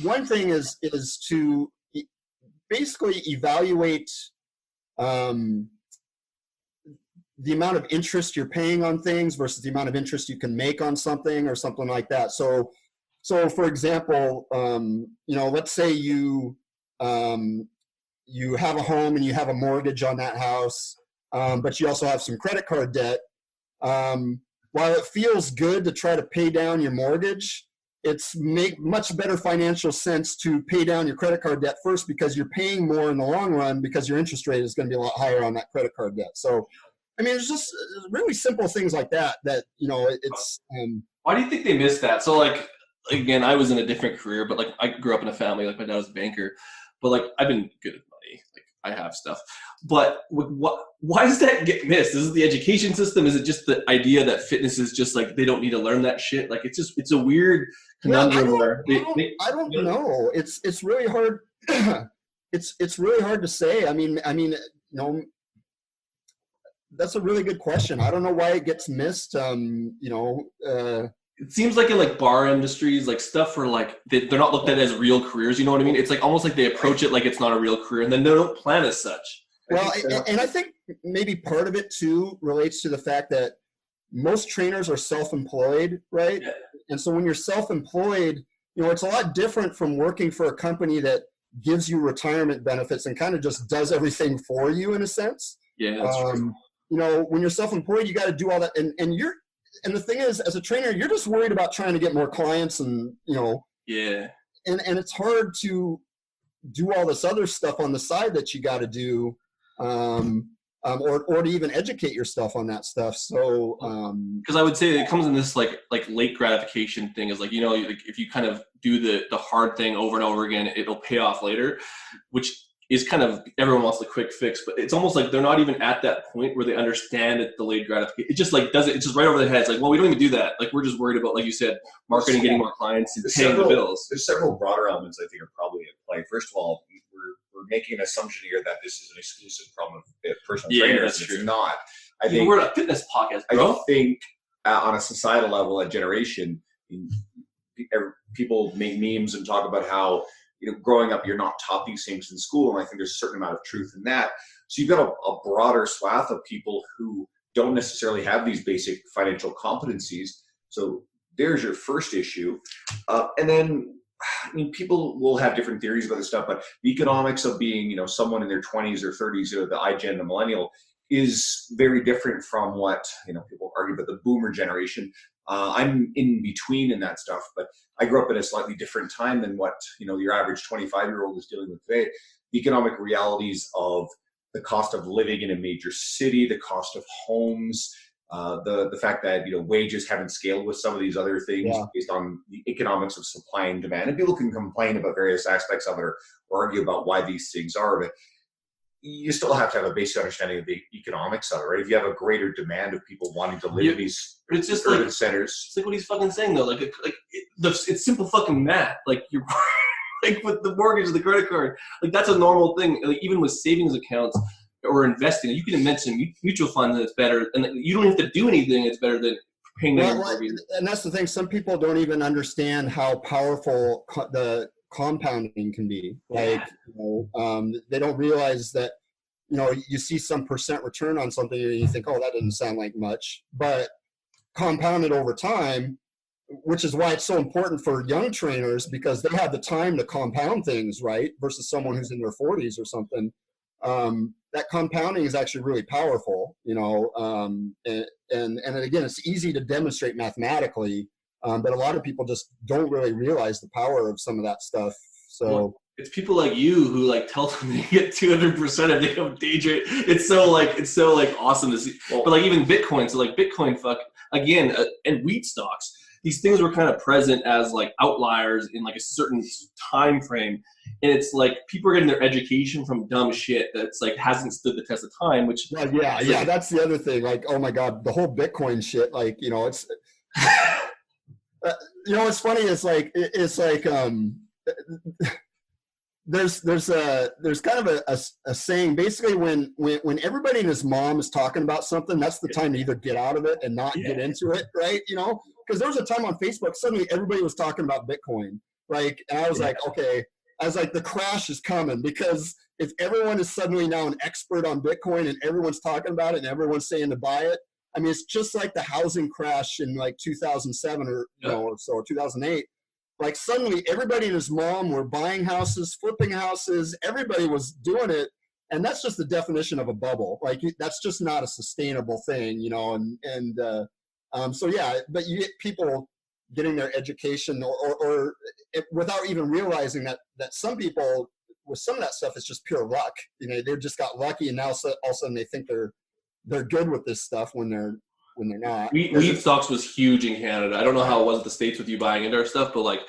one thing is to basically evaluate the amount of interest you're paying on things versus the amount of interest you can make on something or something like that. So for example, let's say you have a home and you have a mortgage on that house, but you also have some credit card debt. While it feels good to try to pay down your mortgage, it's much better financial sense to pay down your credit card debt first, because you're paying more in the long run because your interest rate is going to be a lot higher on that credit card debt. So, I mean, it's just really simple things like that, it's. Why do you think they miss that? So like, again, I was in a different career, but like I grew up in a family, like my dad was a banker. but like I've been good at money. Like I have stuff, but why does that get missed? Is it the education system? Is it just the idea that fitness is just like they don't need to learn that shit? Like it's a weird conundrum where I don't know. It's really hard. It's really hard to say. I mean, that's a really good question. I don't know why it gets missed. It seems like in like bar industries, like stuff for like they're not looked at as real careers. You know what I mean? It's like almost like they approach it like it's not a real career, and then they don't plan as such. Well, and I think maybe part of it too relates to the fact that most trainers are self-employed, right? Yeah. And so when you're self-employed, it's a lot different from working for a company that gives you retirement benefits and kind of just does everything for you in a sense. Yeah, that's true. When you're self-employed, you got to do all that, and the thing is, as a trainer, you're just worried about trying to get more clients, and yeah, and it's hard to do all this other stuff on the side that you got to do, or to even educate yourself on that stuff. So, because I would say it comes in this like late gratification thing is like like if you kind of do the hard thing over and over again, it'll pay off later, which is kind of everyone wants the quick fix, but it's almost like they're not even at that point where they understand that delayed gratification. It just like does it. It's just right over their heads. Like, well, we don't even do that. Like, we're just worried about, like you said, marketing, getting more clients, and paying the bills. There's several broader elements I think are probably at play. First of all, we're making an assumption here that this is an exclusive problem of personal trainers. That's true. It's not. I think we're a fitness podcast, bro. I think on a societal level, a generation, people make memes and talk about how growing up, you're not taught these things in school. And I think there's a certain amount of truth in that. So you've got a broader swath of people who don't necessarily have these basic financial competencies. So there's your first issue. And then, people will have different theories about this stuff, but the economics of being, someone in their 20s or 30s, the iGen, the millennial, is very different from what, people argue about the boomer generation. I'm in between in that stuff, but I grew up at a slightly different time than what, your average 25-year-old is dealing with today. The economic realities of the cost of living in a major city, the cost of homes, the fact that, wages haven't scaled with some of these other things based on the economics of supply and demand. And people can complain about various aspects of it or argue about why these things are, but you still have to have a basic understanding of the economics of it, right? If you have a greater demand of people wanting to live in these it's just urban like, centers. It's like what he's fucking saying though. It's simple fucking math. Like you're like with the mortgage, the credit card, like that's a normal thing. Like even with savings accounts or investing, you can mention mutual funds and it's better, and you don't have to do anything. It's better than paying your mortgage. And that's the thing. Some people don't even understand how powerful the compounding can be. Like, they don't realize that, you see some percent return on something and you think, oh, that doesn't sound like much, but compounded over time, which is why it's so important for young trainers, because they have the time to compound things, right? Versus someone who's in their 40s or something. That compounding is actually really powerful, and again, it's easy to demonstrate mathematically, but a lot of people just don't really realize the power of some of that stuff. So it's people like you who like tell them they get 200% if they don't day trade. It's so awesome to see. But like even Bitcoin, so like Bitcoin, again, and wheat stocks. These things were kind of present as like outliers in like a certain time frame, and it's like people are getting their education from dumb shit that's like hasn't stood the test of time. Which that's the other thing. Like, oh my god, the whole Bitcoin shit. Like, it's what's funny is like there's kind of a saying basically when everybody and his mom is talking about something, that's the time to either get out of it and not get into it, right? Because there was a time on Facebook, suddenly everybody was talking about Bitcoin, like, and I was like, okay, I was like, the crash is coming, because if everyone is suddenly now an expert on Bitcoin and everyone's talking about it and everyone's saying to buy it, I mean, it's just like the housing crash in like 2007 or so, or 2008. Like suddenly everybody and his mom were buying houses, flipping houses, everybody was doing it. And that's just the definition of a bubble. Like that's just not a sustainable thing, so yeah, but you get people getting their education or without even realizing that some people with some of that stuff is just pure luck. They just got lucky, and now all of a sudden they think they're good with this stuff when they're not. Wheat stocks was huge in Canada. I don't know how it was at the States with you buying into our stuff, but like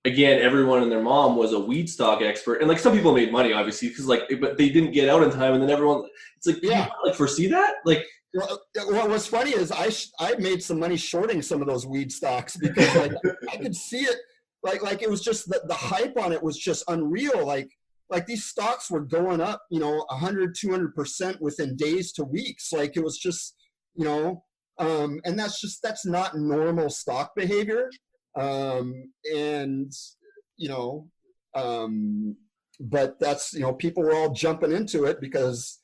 again, everyone and their mom was a weed stock expert, and like some people made money obviously because like, but they didn't get out in time, and then everyone, it's like, did you like foresee that? Like, well, what's funny is I made some money shorting some of those weed stocks because like I could see it, like it was just the hype on it was just unreal. Like these stocks were going up, 100, 200% within days to weeks. Like it was just, and that's not normal stock behavior. But that's, people were all jumping into it because,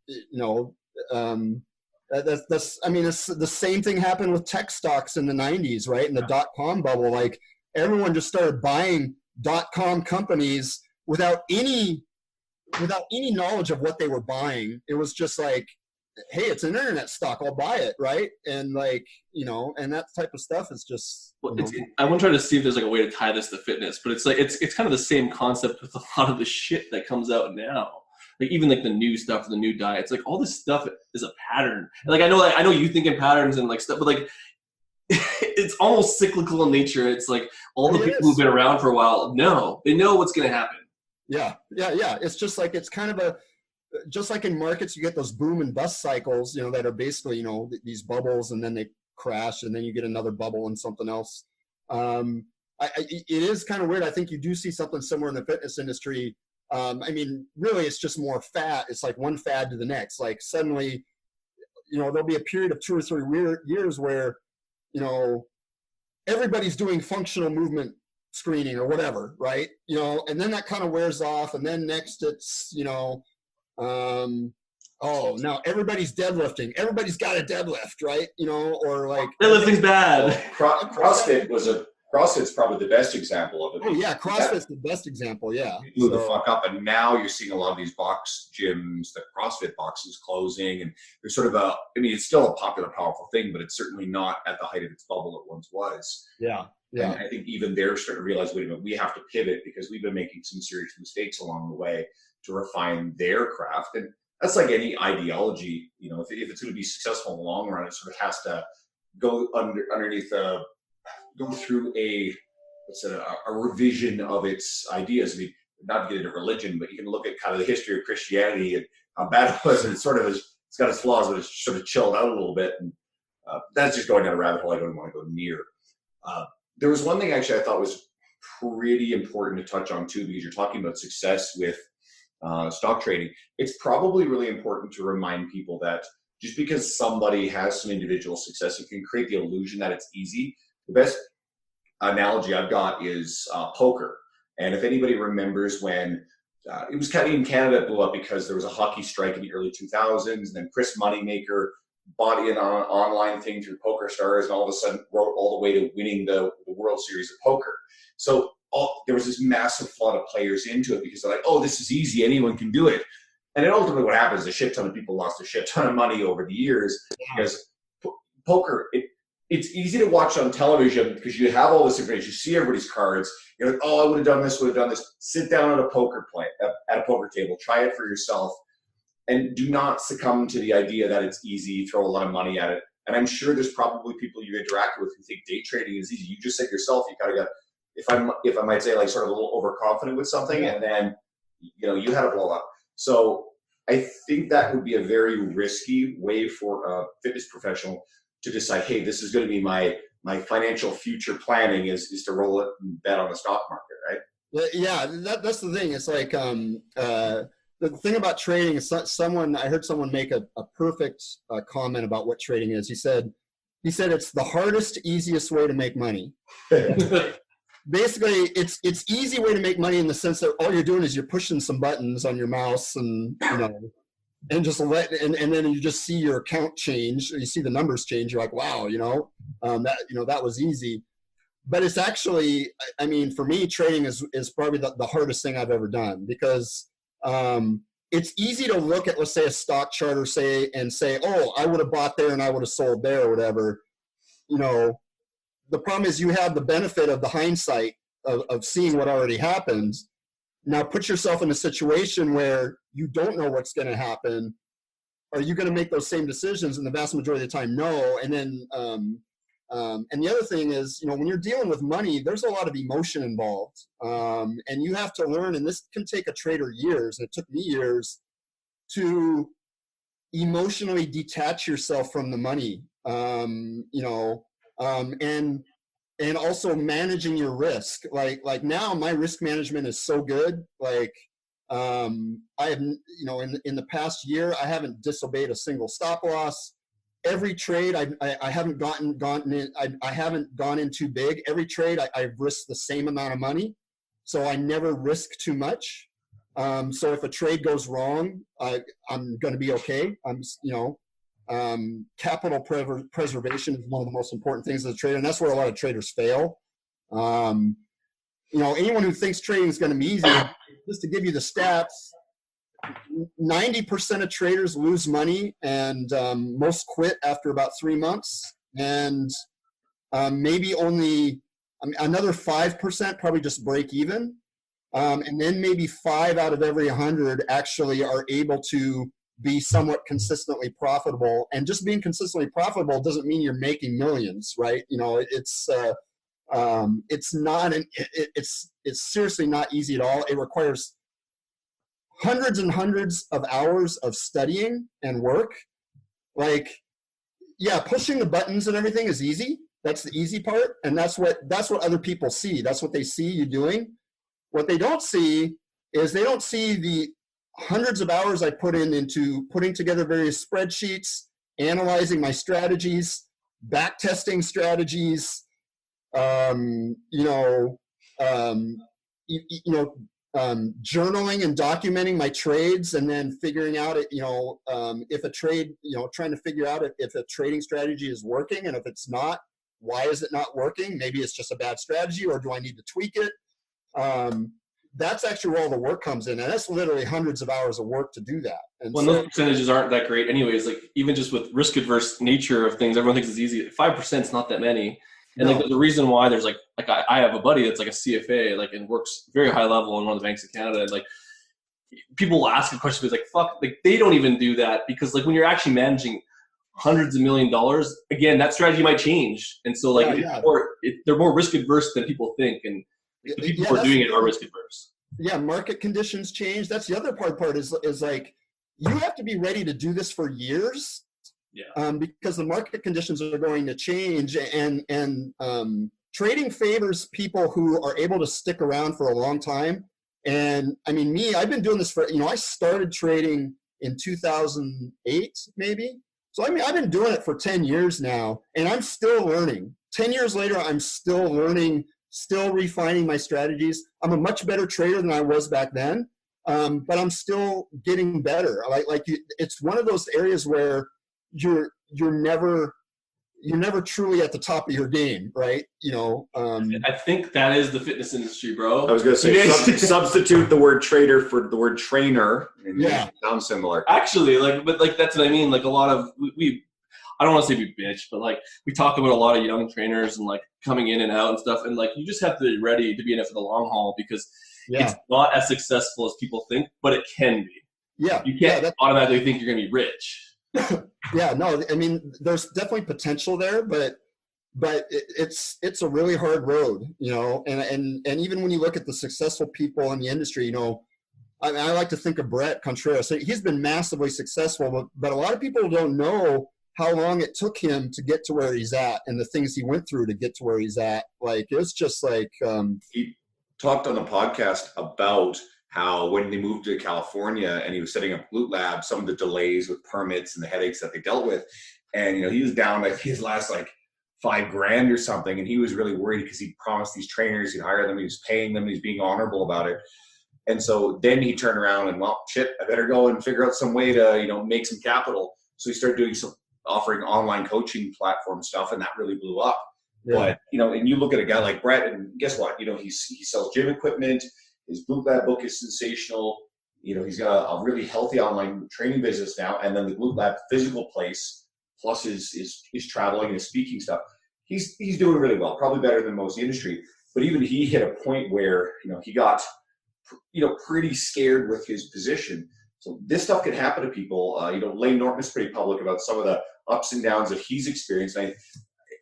it's the same thing happened with tech stocks in the 90s, right? In the dot-com bubble, like everyone just started buying dot-com companies without any knowledge of what they were buying. It was just like, hey, it's an internet stock, I'll buy it, right? And like, and that type of stuff is just. Well, I want to try to see if there's like a way to tie this to fitness, but it's like it's kind of the same concept with a lot of the shit that comes out now. Like even like the new stuff, the new diets, like all this stuff is a pattern. And like I know you think in patterns and like stuff, but like it's almost cyclical in nature. It's like all the people who've been around for a while they know what's going to happen. Yeah. It's just like it's kind of just like in markets, you get those boom and bust cycles, that are basically, these bubbles, and then they crash, and then you get another bubble and something else. It is kind of weird. I think you do see something similar in the fitness industry. Really, it's just more fad. It's like one fad to the next. Like suddenly, there'll be a period of 2 or 3 years where, everybody's doing functional movement screening or whatever, right? And then that kind of wears off, and then next it's, now everybody's deadlifting. Everybody's got a deadlift, right? Or like deadlifting's bad. CrossFit's probably the best example of it. Oh yeah, CrossFit's the best example. Yeah, it blew the fuck up, and now you're seeing a lot of these box gyms, the CrossFit boxes closing, and there's sort of it's still a popular, powerful thing, but it's certainly not at the height of its bubble it once was. Yeah. And I think even they're starting to realize, wait a minute, we have to pivot because we've been making some serious mistakes along the way to refine their craft. And that's like any ideology, if it's going to be successful in the long run, it sort of has to go go through a revision of its ideas. Not to get into religion, but you can look at kind of the history of Christianity and how bad it was, and it's got its flaws, but it's sort of chilled out a little bit. And that's just going down a rabbit hole I don't want to go near. There was one thing actually I thought was pretty important to touch on too, because you're talking about success with stock trading. It's probably really important to remind people that just because somebody has some individual success, it can create the illusion that it's easy. The best analogy I've got is poker. And if anybody remembers when it was kind of in Canada, it blew up because there was a hockey strike in the early 2000s, and then Chris Moneymaker bought in on an online thing through Poker Stars, and all of a sudden wrote all the way to winning the World Series of Poker. So there was this massive flood of players into it because they're like, oh, this is easy, anyone can do it. And then ultimately what happens is a shit ton of people lost a shit ton of money over the years because poker, it's easy to watch on television because you have all this information, you see everybody's cards, you're like, oh, I would have done this. Sit down at a poker table, try it for yourself, and do not succumb to the idea that it's easy, throw a lot of money at it. And I'm sure there's probably people you interact with who think day trading is easy. You just said yourself, you kind of got, if I might say, like sort of a little overconfident with something, and then you had a blow up. So I think that would be a very risky way for a fitness professional to decide, hey, this is going to be my financial future planning is to roll it and bet on the stock market, right? Yeah, that's the thing. It's like the thing about trading is I heard someone make a perfect comment about what trading is. He said it's the hardest, easiest way to make money. Basically, it's easy way to make money in the sense that all you're doing is you're pushing some buttons on your mouse and and then you just see your account change, or you see the numbers change. You're like, wow, that was easy. But it's actually, for me, trading is probably the hardest thing I've ever done, because it's easy to look at, let's say, a stock chart and say, oh, I would have bought there and I would have sold there or whatever. The problem is you have the benefit of the hindsight of seeing what already happened. Now put yourself in a situation where you don't know what's going to happen. Are you going to make those same decisions? And the vast majority of the time, no. And then And the other thing is, when you're dealing with money, there's a lot of emotion involved. And you have to learn, and this can take a trader years, and it took me years to emotionally detach yourself from the money, and also managing your risk. Like now my risk management is so good. Like, I have, in the past year, I haven't disobeyed a single stop loss. Every trade I haven't I haven't gone in too big. Every trade I've risked the same amount of money. So I never risk too much. So if a trade goes wrong, I'm going to be okay. Capital preservation is one of the most important things as a trader, and that's where a lot of traders fail. Anyone who thinks trading is going to be easy, just to give you the stats, 90% of traders lose money, and most quit after about 3 months, and maybe only another 5% probably just break even. And then maybe 5 out of every 100 actually are able to be somewhat consistently profitable. And just being consistently profitable doesn't mean you're making millions, right? It's seriously not easy at all. It requires hundreds and hundreds of hours of studying and work. Like, yeah, pushing the buttons and everything is easy. That's the easy part. And that's what other people see. That's what they see you doing. What they don't see is they don't see the hundreds of hours I put into putting together various spreadsheets, analyzing my strategies, back testing strategies, journaling and documenting my trades, and then figuring out if a trade, trying to figure out if a trading strategy is working, and if it's not, why is it not working? Maybe it's just a bad strategy, or do I need to tweak it? That's actually where all the work comes in, and that's literally hundreds of hours of work to do that. And those percentages aren't that great anyways. Like, even just with risk adverse nature of things, everyone thinks it's easy. 5% is not that many. And like, the reason why there's like I have a buddy that's like a CFA, like, and works very high level in one of the banks of Canada. And like, people will ask a question, like, fuck, like, they don't even do that, because like when you're actually managing hundreds of $1 million, again, that strategy might change. And so like, they're more risk adverse than people think. And the people who are doing it are risk adverse. Yeah, market conditions change. That's the other part is like, you have to be ready to do this for years. Yeah. Because the market conditions are going to change, and trading favors people who are able to stick around for a long time. And I mean, I've been doing this for, I started trading in 2008, maybe. So I mean, I've been doing it for 10 years now, and I'm still learning. 10 years later, I'm still learning, still refining my strategies. I'm a much better trader than I was back then, but I'm still getting better. It's one of those areas where you're never truly at the top of your game, right? I think that is the fitness industry, bro. I was going to say, substitute the word trader for the word trainer. And yeah, sounds similar. Actually, but that's what I mean. Like, a lot of I don't want to say we bitch, but like, we talk about a lot of young trainers and like coming in and out and stuff, and like, you just have to be ready to be in it for the long haul, because it's not as successful as people think, but it can be. Yeah, you can't automatically think you're going to be rich. Yeah, no, I mean, there's definitely potential there, but it's a really hard road, and even when you look at the successful people in the industry, I like to think of Brett Contreras. So he's been massively successful, but a lot of people don't know how long it took him to get to where he's at, and the things he went through to get to where he's at. Like, it's just like he talked on the podcast about how when they moved to California and he was setting up Glute Lab, some of the delays with permits and the headaches that they dealt with. And, he was down like his last like $5,000 or something. And he was really worried because he promised these trainers, he'd hire them, he was paying them, he's being honorable about it. And so then he turned around and, well, shit, I better go and figure out some way to, make some capital. So he started doing offering online coaching platform stuff, and that really blew up. Yeah. But, and you look at a guy like Brett, and guess what? He sells gym equipment. His Glute Lab book is sensational. He's got a really healthy online training business now, and then the Glute Lab physical place, plus his traveling and his speaking stuff. He's doing really well, probably better than most in the industry. But even he hit a point where he got pretty scared with his position. So this stuff can happen to people. Lane Norton is pretty public about some of the ups and downs that he's experienced. And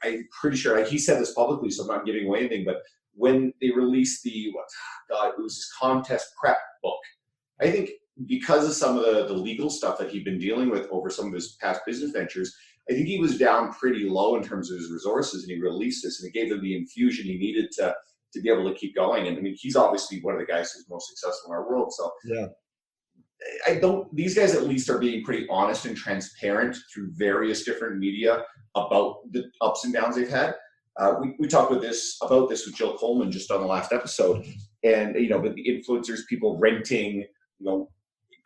I'm pretty sure, like he said this publicly, so I'm not giving away anything, but when they released it was his contest prep book. I think because of some of the legal stuff that he'd been dealing with over some of his past business ventures, I think he was down pretty low in terms of his resources, and he released this, and it gave him the infusion he needed to be able to keep going. And I mean, he's obviously one of the guys who's most successful in our world. So Yeah. these guys at least are being pretty honest and transparent through various different media about the ups and downs they've had. We talked about this with Jill Coleman just on the last episode, and with the influencers, people renting,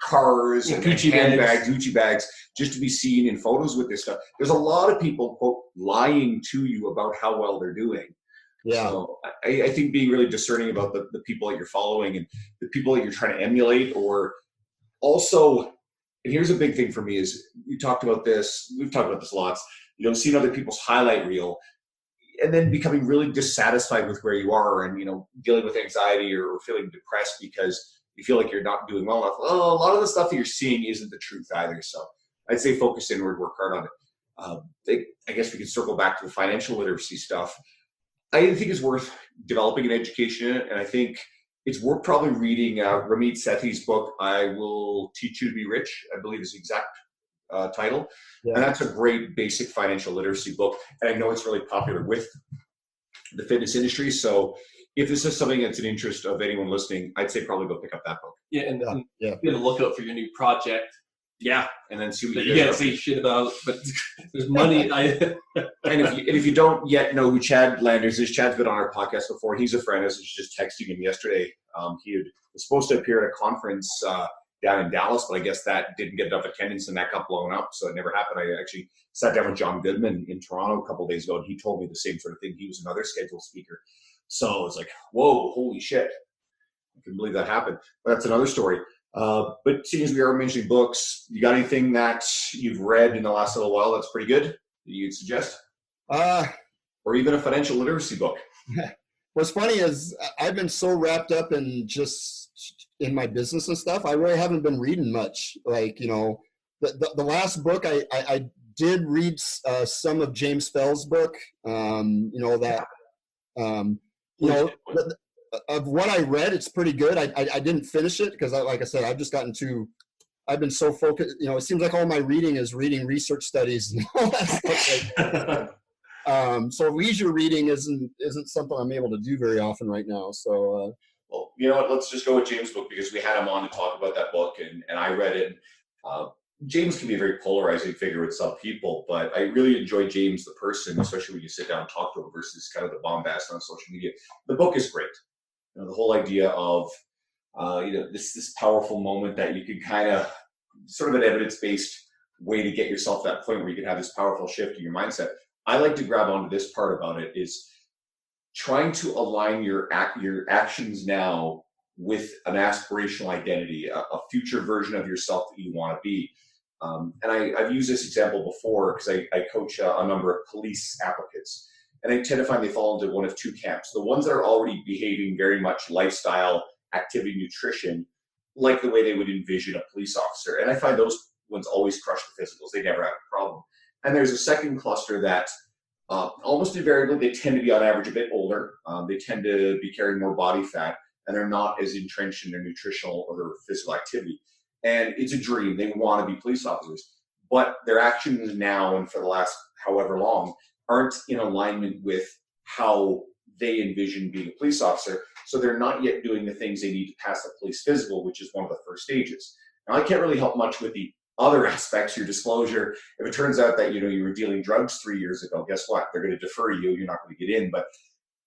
cars and Gucci handbags, Gucci bags, just to be seen in photos with this stuff. There's a lot of people, quote, lying to you about how well they're doing. Yeah. So I think being really discerning about the people that you're following and the people that you're trying to emulate, or also, and here's a big thing for me is we've talked about this lots, seeing other people's highlight reel and then becoming really dissatisfied with where you are and, dealing with anxiety or feeling depressed because you feel like you're not doing well enough. Well, a lot of the stuff that you're seeing isn't the truth either. So I'd say focus inward, work hard on it. I guess we can circle back to the financial literacy stuff. I think it's worth developing an education in it, and I think it's worth probably reading Ramit Sethi's book, I Will Teach You to Be Rich, I believe is the exact title. Yeah. And that's a great basic financial literacy book. And I know it's really popular with the fitness industry. So if this is something that's an interest of anyone listening, I'd say probably go pick up that book. Yeah, and be on the lookout for your new project. Yeah, and then see what you can't say shit about, but there's money. And if you don't yet know who Chad Landers is, Chad's been on our podcast before. He's a friend. I was just texting him yesterday. He was supposed to appear at a conference down in Dallas, but I guess that didn't get enough attendance and that got blown up, so it never happened. I actually sat down with John Goodman in Toronto a couple of days ago, and he told me the same sort of thing. He was another scheduled speaker. So I was like, whoa, holy shit. I couldn't believe that happened. But that's another story. But seeing as we are mentioning books, you got anything that you've read in the last little while that's pretty good that you'd suggest? Or even a financial literacy book? What's funny is I've been so wrapped up in my business and stuff, I really haven't been reading much. Like, the last book I did read some of James Fell's book, of what I read, it's pretty good. I didn't finish it because, like I said, I've been so focused. It seems like all my reading is reading research studies and all that stuff. So leisure reading isn't something I'm able to do very often right now. So, well, you know what? Let's just go with James' book because we had him on to talk about that book, and I read it. James can be a very polarizing figure with some people, but I really enjoy James the person, especially when you sit down and talk to him versus kind of the bombast on social media. The book is great. The whole idea of this powerful moment that you can kind of sort of an evidence-based way to get yourself to that point where you can have this powerful shift in your mindset. I like to grab onto this part about it is trying to align your actions now with an aspirational identity, a future version of yourself that you want to be. And I've used this example before because I coach a number of police applicants. And I tend to find they fall into one of two camps. The ones that are already behaving very much lifestyle, activity, nutrition, like the way they would envision a police officer. And I find those ones always crush the physicals. They never have a problem. And there's a second cluster that almost invariably, they tend to be on average a bit older. They tend to be carrying more body fat, and they're not as entrenched in their nutritional or their physical activity. And it's a dream. They want to be police officers. But their actions now and for the last however long aren't in alignment with how they envision being a police officer. So they're not yet doing the things they need to pass the police physical, which is one of the first stages. Now, I can't really help much with the other aspects, your disclosure. If it turns out that, you were dealing drugs 3 years ago, guess what? They're going to defer you. You're not going to get in. But,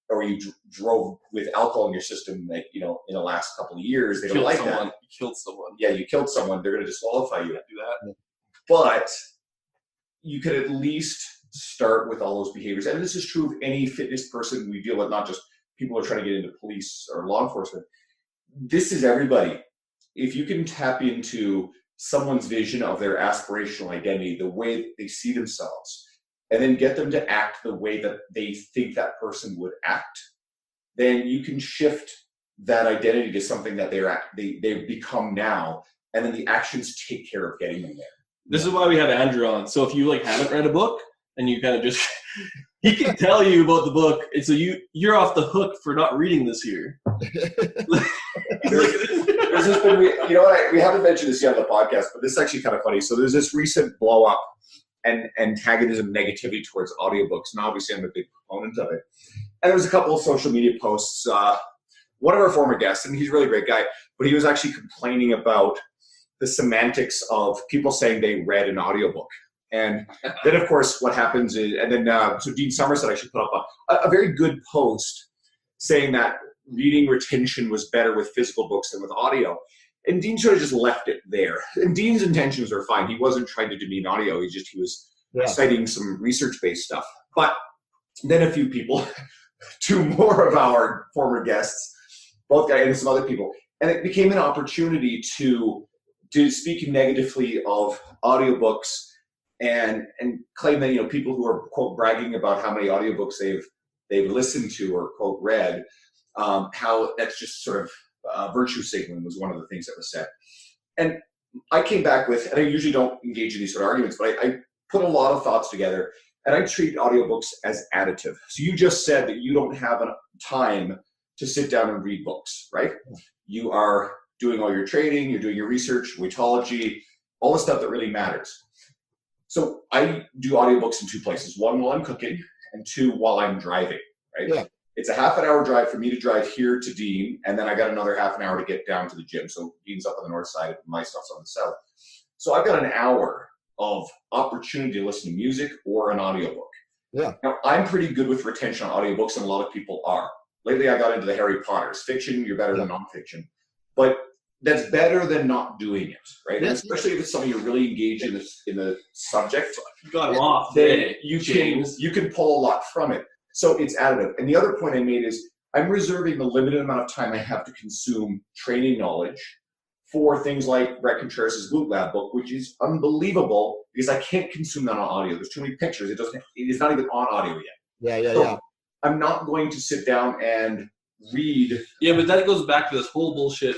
or you drove with alcohol in your system, that, in the last couple of years, they don't like that. You killed someone. Yeah, you killed someone. They're going to disqualify you. Do that. But you could at least start with all those behaviors. And this is true of any fitness person we deal with, not just people who are trying to get into police or law enforcement. This is everybody. If you can tap into someone's vision of their aspirational identity, the way they see themselves, and then get them to act the way that they think that person would act, then you can shift that identity to something that they've become now, and then the actions take care of getting them there. This is why we have Andrew on. So if you haven't read a book and you kind of just he can tell you about the book, and so you're off the hook for not reading this year. There's just been, you know what, we haven't mentioned this yet on the podcast, but this is actually kind of funny. So there's this recent blow up and antagonism, negativity towards audiobooks, and obviously I'm a big proponent of it. And there was a couple of social media posts. One of our former guests, and he's a really great guy, but he was actually complaining about the semantics of people saying they read an audiobook. And then, of course, what happens is, and then, so Dean Somerset actually put up a very good post saying that reading retention was better with physical books than with audio. And Dean sort of just left it there. And Dean's intentions are fine. He wasn't trying to demean audio. He was citing some research-based stuff. But then a few people, two more of our former guests, both guys and some other people, and it became an opportunity to speak negatively of audiobooks and claim that, you know, people who are, quote, bragging about how many audiobooks they've listened to or, quote, read, how that's just sort of virtue signaling was one of the things that was said. And I came back with, and I usually don't engage in these sort of arguments, but I put a lot of thoughts together, and I treat audiobooks as additive. So you just said that you don't have time to sit down and read books, right? You are doing all your trading, you're doing your research, weightology, all the stuff that really matters. So I do audiobooks in two places. One, while I'm cooking, and two, while I'm driving, right? Yeah. It's a half an hour drive for me to drive here to Dean, and then I got another half an hour to get down to the gym. So Dean's up on the north side, my stuff's on the south. So I've got an hour of opportunity to listen to music or an audiobook. Yeah. Now, I'm pretty good with retention on audiobooks, and a lot of people are. Lately, I got into the Harry Potters. Fiction, you're better than nonfiction. But that's better than not doing it, right? And especially if it's something you're really engaged in the subject. You got him off. Then you can pull a lot from it. So it's additive. And the other point I made is I'm reserving the limited amount of time I have to consume training knowledge for things like Brett Contreras' Glute Lab book, which is unbelievable because I can't consume that on audio. There's too many pictures. It is not even on audio yet. So I'm not going to sit down and read. Yeah, but that goes back to this whole bullshit.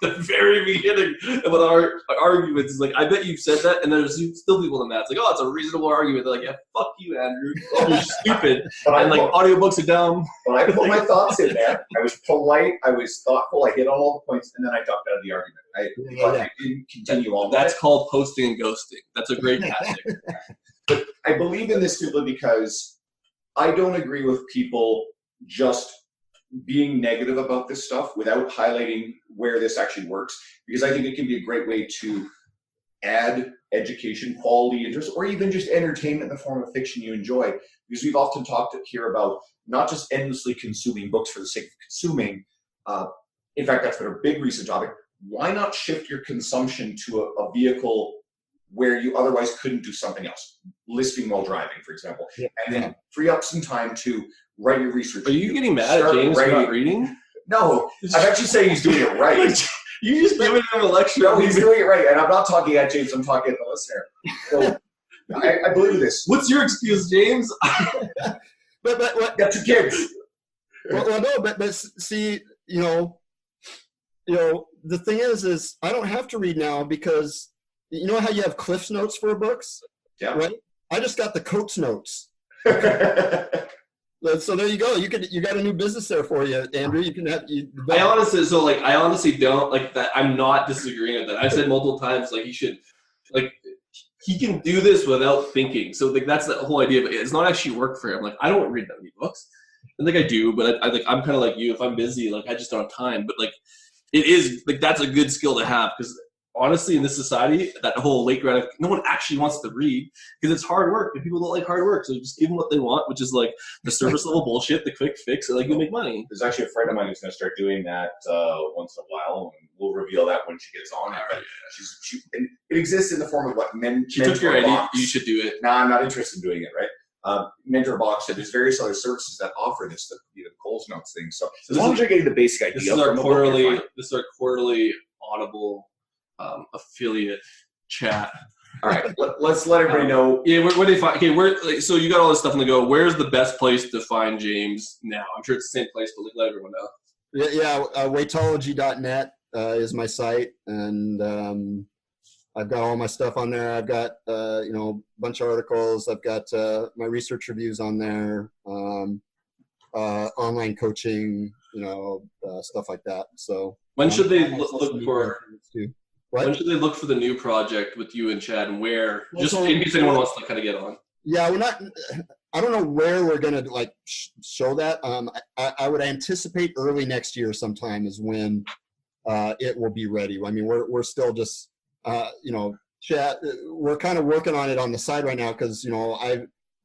The very beginning of our arguments is like, I bet you've said that, and there's still people in that. It's like, oh, it's a reasonable argument. They're like, yeah, fuck you, Andrew. Oh, you're stupid. And like, audiobooks are dumb. But I put my thoughts in there. I was polite. I was thoughtful. I hit all the points, and then I ducked out of the argument. I didn't continue on. That's called posting and ghosting. That's a great tactic. But I believe in this simply because I don't agree with people just being negative about this stuff without highlighting where this actually works, because I think it can be a great way to add education, quality, interest, or even just entertainment in the form of fiction you enjoy. Because we've often talked here about not just endlessly consuming books for the sake of consuming. In fact, that's been a big recent topic. Why not shift your consumption to a vehicle where you otherwise couldn't do something else? Listening while driving, for example. Yeah. And then free up some time to write your research. Are you getting mad at James for not reading? No, I'm actually saying he's doing it right. You just giving him a lecture. No, he's doing it right. And I'm not talking at James, I'm talking at the listener. So I believe this. What's your excuse, James? but what? Got two kids. Well, no, but see, you know, the thing is I don't have to read now because you know how you have Cliff's notes for books? Yeah. Right? I just got the Coates notes. So there you go. You got a new business there for you, Andrew. You can have. I honestly don't like that. I'm not disagreeing with that. I've said multiple times like he can do this without thinking. So like that's the whole idea. But it's not actually work for him. Like I don't read that many books. I think I do, but I'm kind of like you. If I'm busy, like I just don't have time. But like it is like that's a good skill to have because. Honestly, in this society, that whole late gratification, no one actually wants to read because it's hard work and people don't like hard work. So just give them what they want, which is like the service level bullshit, the quick fix, and like you make money. There's actually a friend of mine who's going to start doing that once in a while, and we'll reveal that when she gets on it. Right. It exists in the form of what men. She took your idea. You should do it. No, I'm not interested in doing it. Right. Mentor Box said there's various other services that offer this, the Coles Notes thing. So as long as you're getting the basic idea. This is our quarterly Audible. Affiliate chat. All right, let's let everybody know. Yeah, where do they find? Okay, so you got all this stuff on the go. Where's the best place to find James now? I'm sure it's the same place, but let everyone know. Yeah, weightology.net is my site, and I've got all my stuff on there. I've got, you know, a bunch of articles. I've got my research reviews on there, online coaching, you know, stuff like that. So when should they look for? What? When should they look for the new project with you and Chad, and where? Just in case anyone wants to kind of get on. Yeah, we're not. I don't know where we're gonna like show that. I would anticipate early next year sometime is when it will be ready. I mean, we're still just you know, Chad. We're kind of working on it on the side right now because you know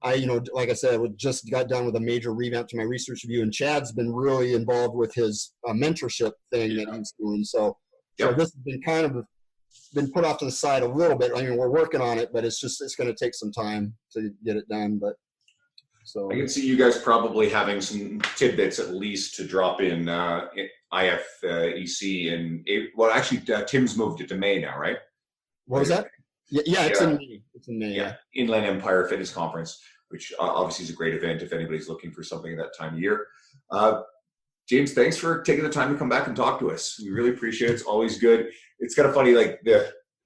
I you know, like I said, we just got done with a major revamp to my research review, and Chad's been really involved with his mentorship thing that he's doing. So this has been kind of been put off to the side a little bit. I mean, we're working on it, but it's going to take some time to get it done. But so I can see you guys probably having some tidbits at least to drop in IFEC and well, actually, Tim's moved it to May now, right? What was that? Yeah, it's in May. It's in May. Yeah, Inland Empire Fitness Conference, which obviously is a great event if anybody's looking for something at that time of year. James, thanks for taking the time to come back and talk to us. We really appreciate it. It's always good. It's kind of funny, like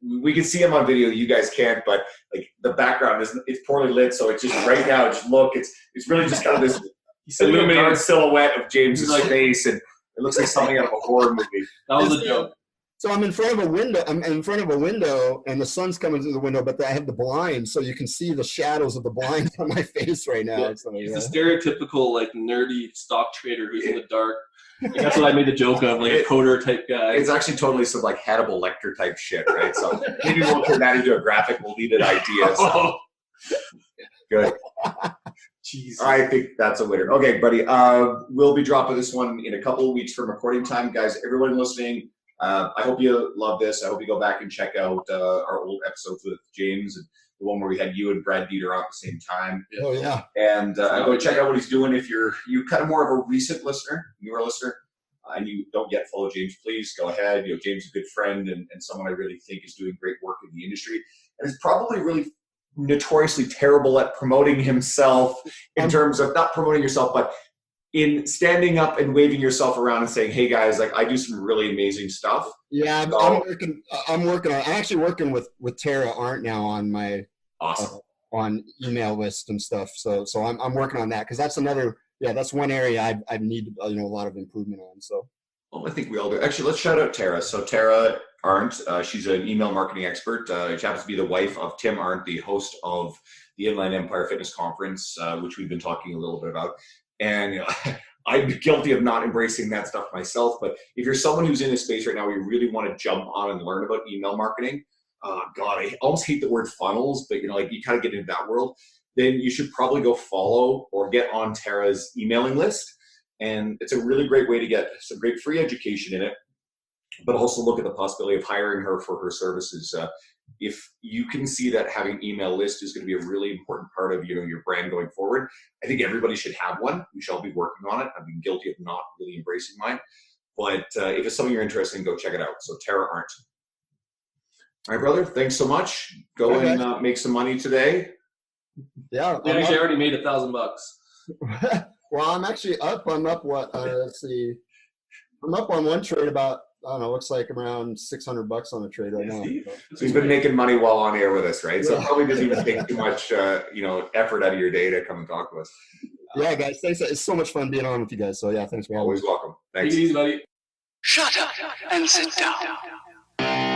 we can see him on video, you guys can't, but like the background it's poorly lit, so it's just right now. Just look, it's really just kind of this illuminated silhouette of James's face, and it looks like something out of a horror movie. That was a joke. So I'm in front of a window. And the sun's coming through the window, but I have the blinds, so you can see the shadows of the blinds on my face right now. Yeah. So, He's the stereotypical like nerdy stock trader who's in the dark. Like, that's what I made the joke of, like a coder type guy. It's actually totally some like Hannibal Lecter type shit, right? So maybe we'll turn that into a graphic. We'll leave it ideas. So. Good. Jeez. I think that's a winner. Okay, buddy. We'll be dropping this one in a couple of weeks from recording time, guys. Everyone listening. I hope you love this. I hope you go back and check out our old episodes with James and the one where we had you and Brad Dieter on at the same time. Oh, yeah. And go check out what he's doing. If you're kind of more of a recent listener, newer listener, and you don't yet follow James, please go ahead. You know, James is a good friend and someone I really think is doing great work in the industry. And is probably really notoriously terrible at promoting himself in terms of not promoting yourself, but in standing up and waving yourself around and saying, "Hey guys, like I do some really amazing stuff." Yeah, I'm actually working with Tara Arndt now on my awesome on email list and stuff. So I'm working on that because that's another that's one area I need a lot of improvement on. So. Well, I think we all do. Actually, let's shout out Tara. So Tara Arndt, she's an email marketing expert. She happens to be the wife of Tim Arndt, the host of the Inland Empire Fitness Conference, which we've been talking a little bit about. And I'm guilty of not embracing that stuff myself. But if you're someone who's in this space right now where you really want to jump on and learn about email marketing, God, I almost hate the word funnels, but like you kind of get into that world, then you should probably go follow or get on Tara's emailing list. And it's a really great way to get some great free education in it, but also look at the possibility of hiring her for her services. If you can see that having email list is going to be a really important part of your brand going forward, I think everybody should have one. We shall be working on it. I've been guilty of not really embracing mine, but if it's something you're interested in, go check it out. So Tara Arndt. All right, brother. Thanks so much. Go and make some money today. Yeah. I actually already made $1,000. Well, I'm actually up. I'm up let's see. I'm up on one trade about, I don't know, looks like around $600 on a trade right now. So he's been making money while on air with us, right? So it probably doesn't even take too much, effort out of your day to come and talk to us. Yeah, guys, thanks. It's so much fun being on with you guys. So yeah, thanks for always welcome. Thanks. Take it easy, buddy. Shut up and sit down.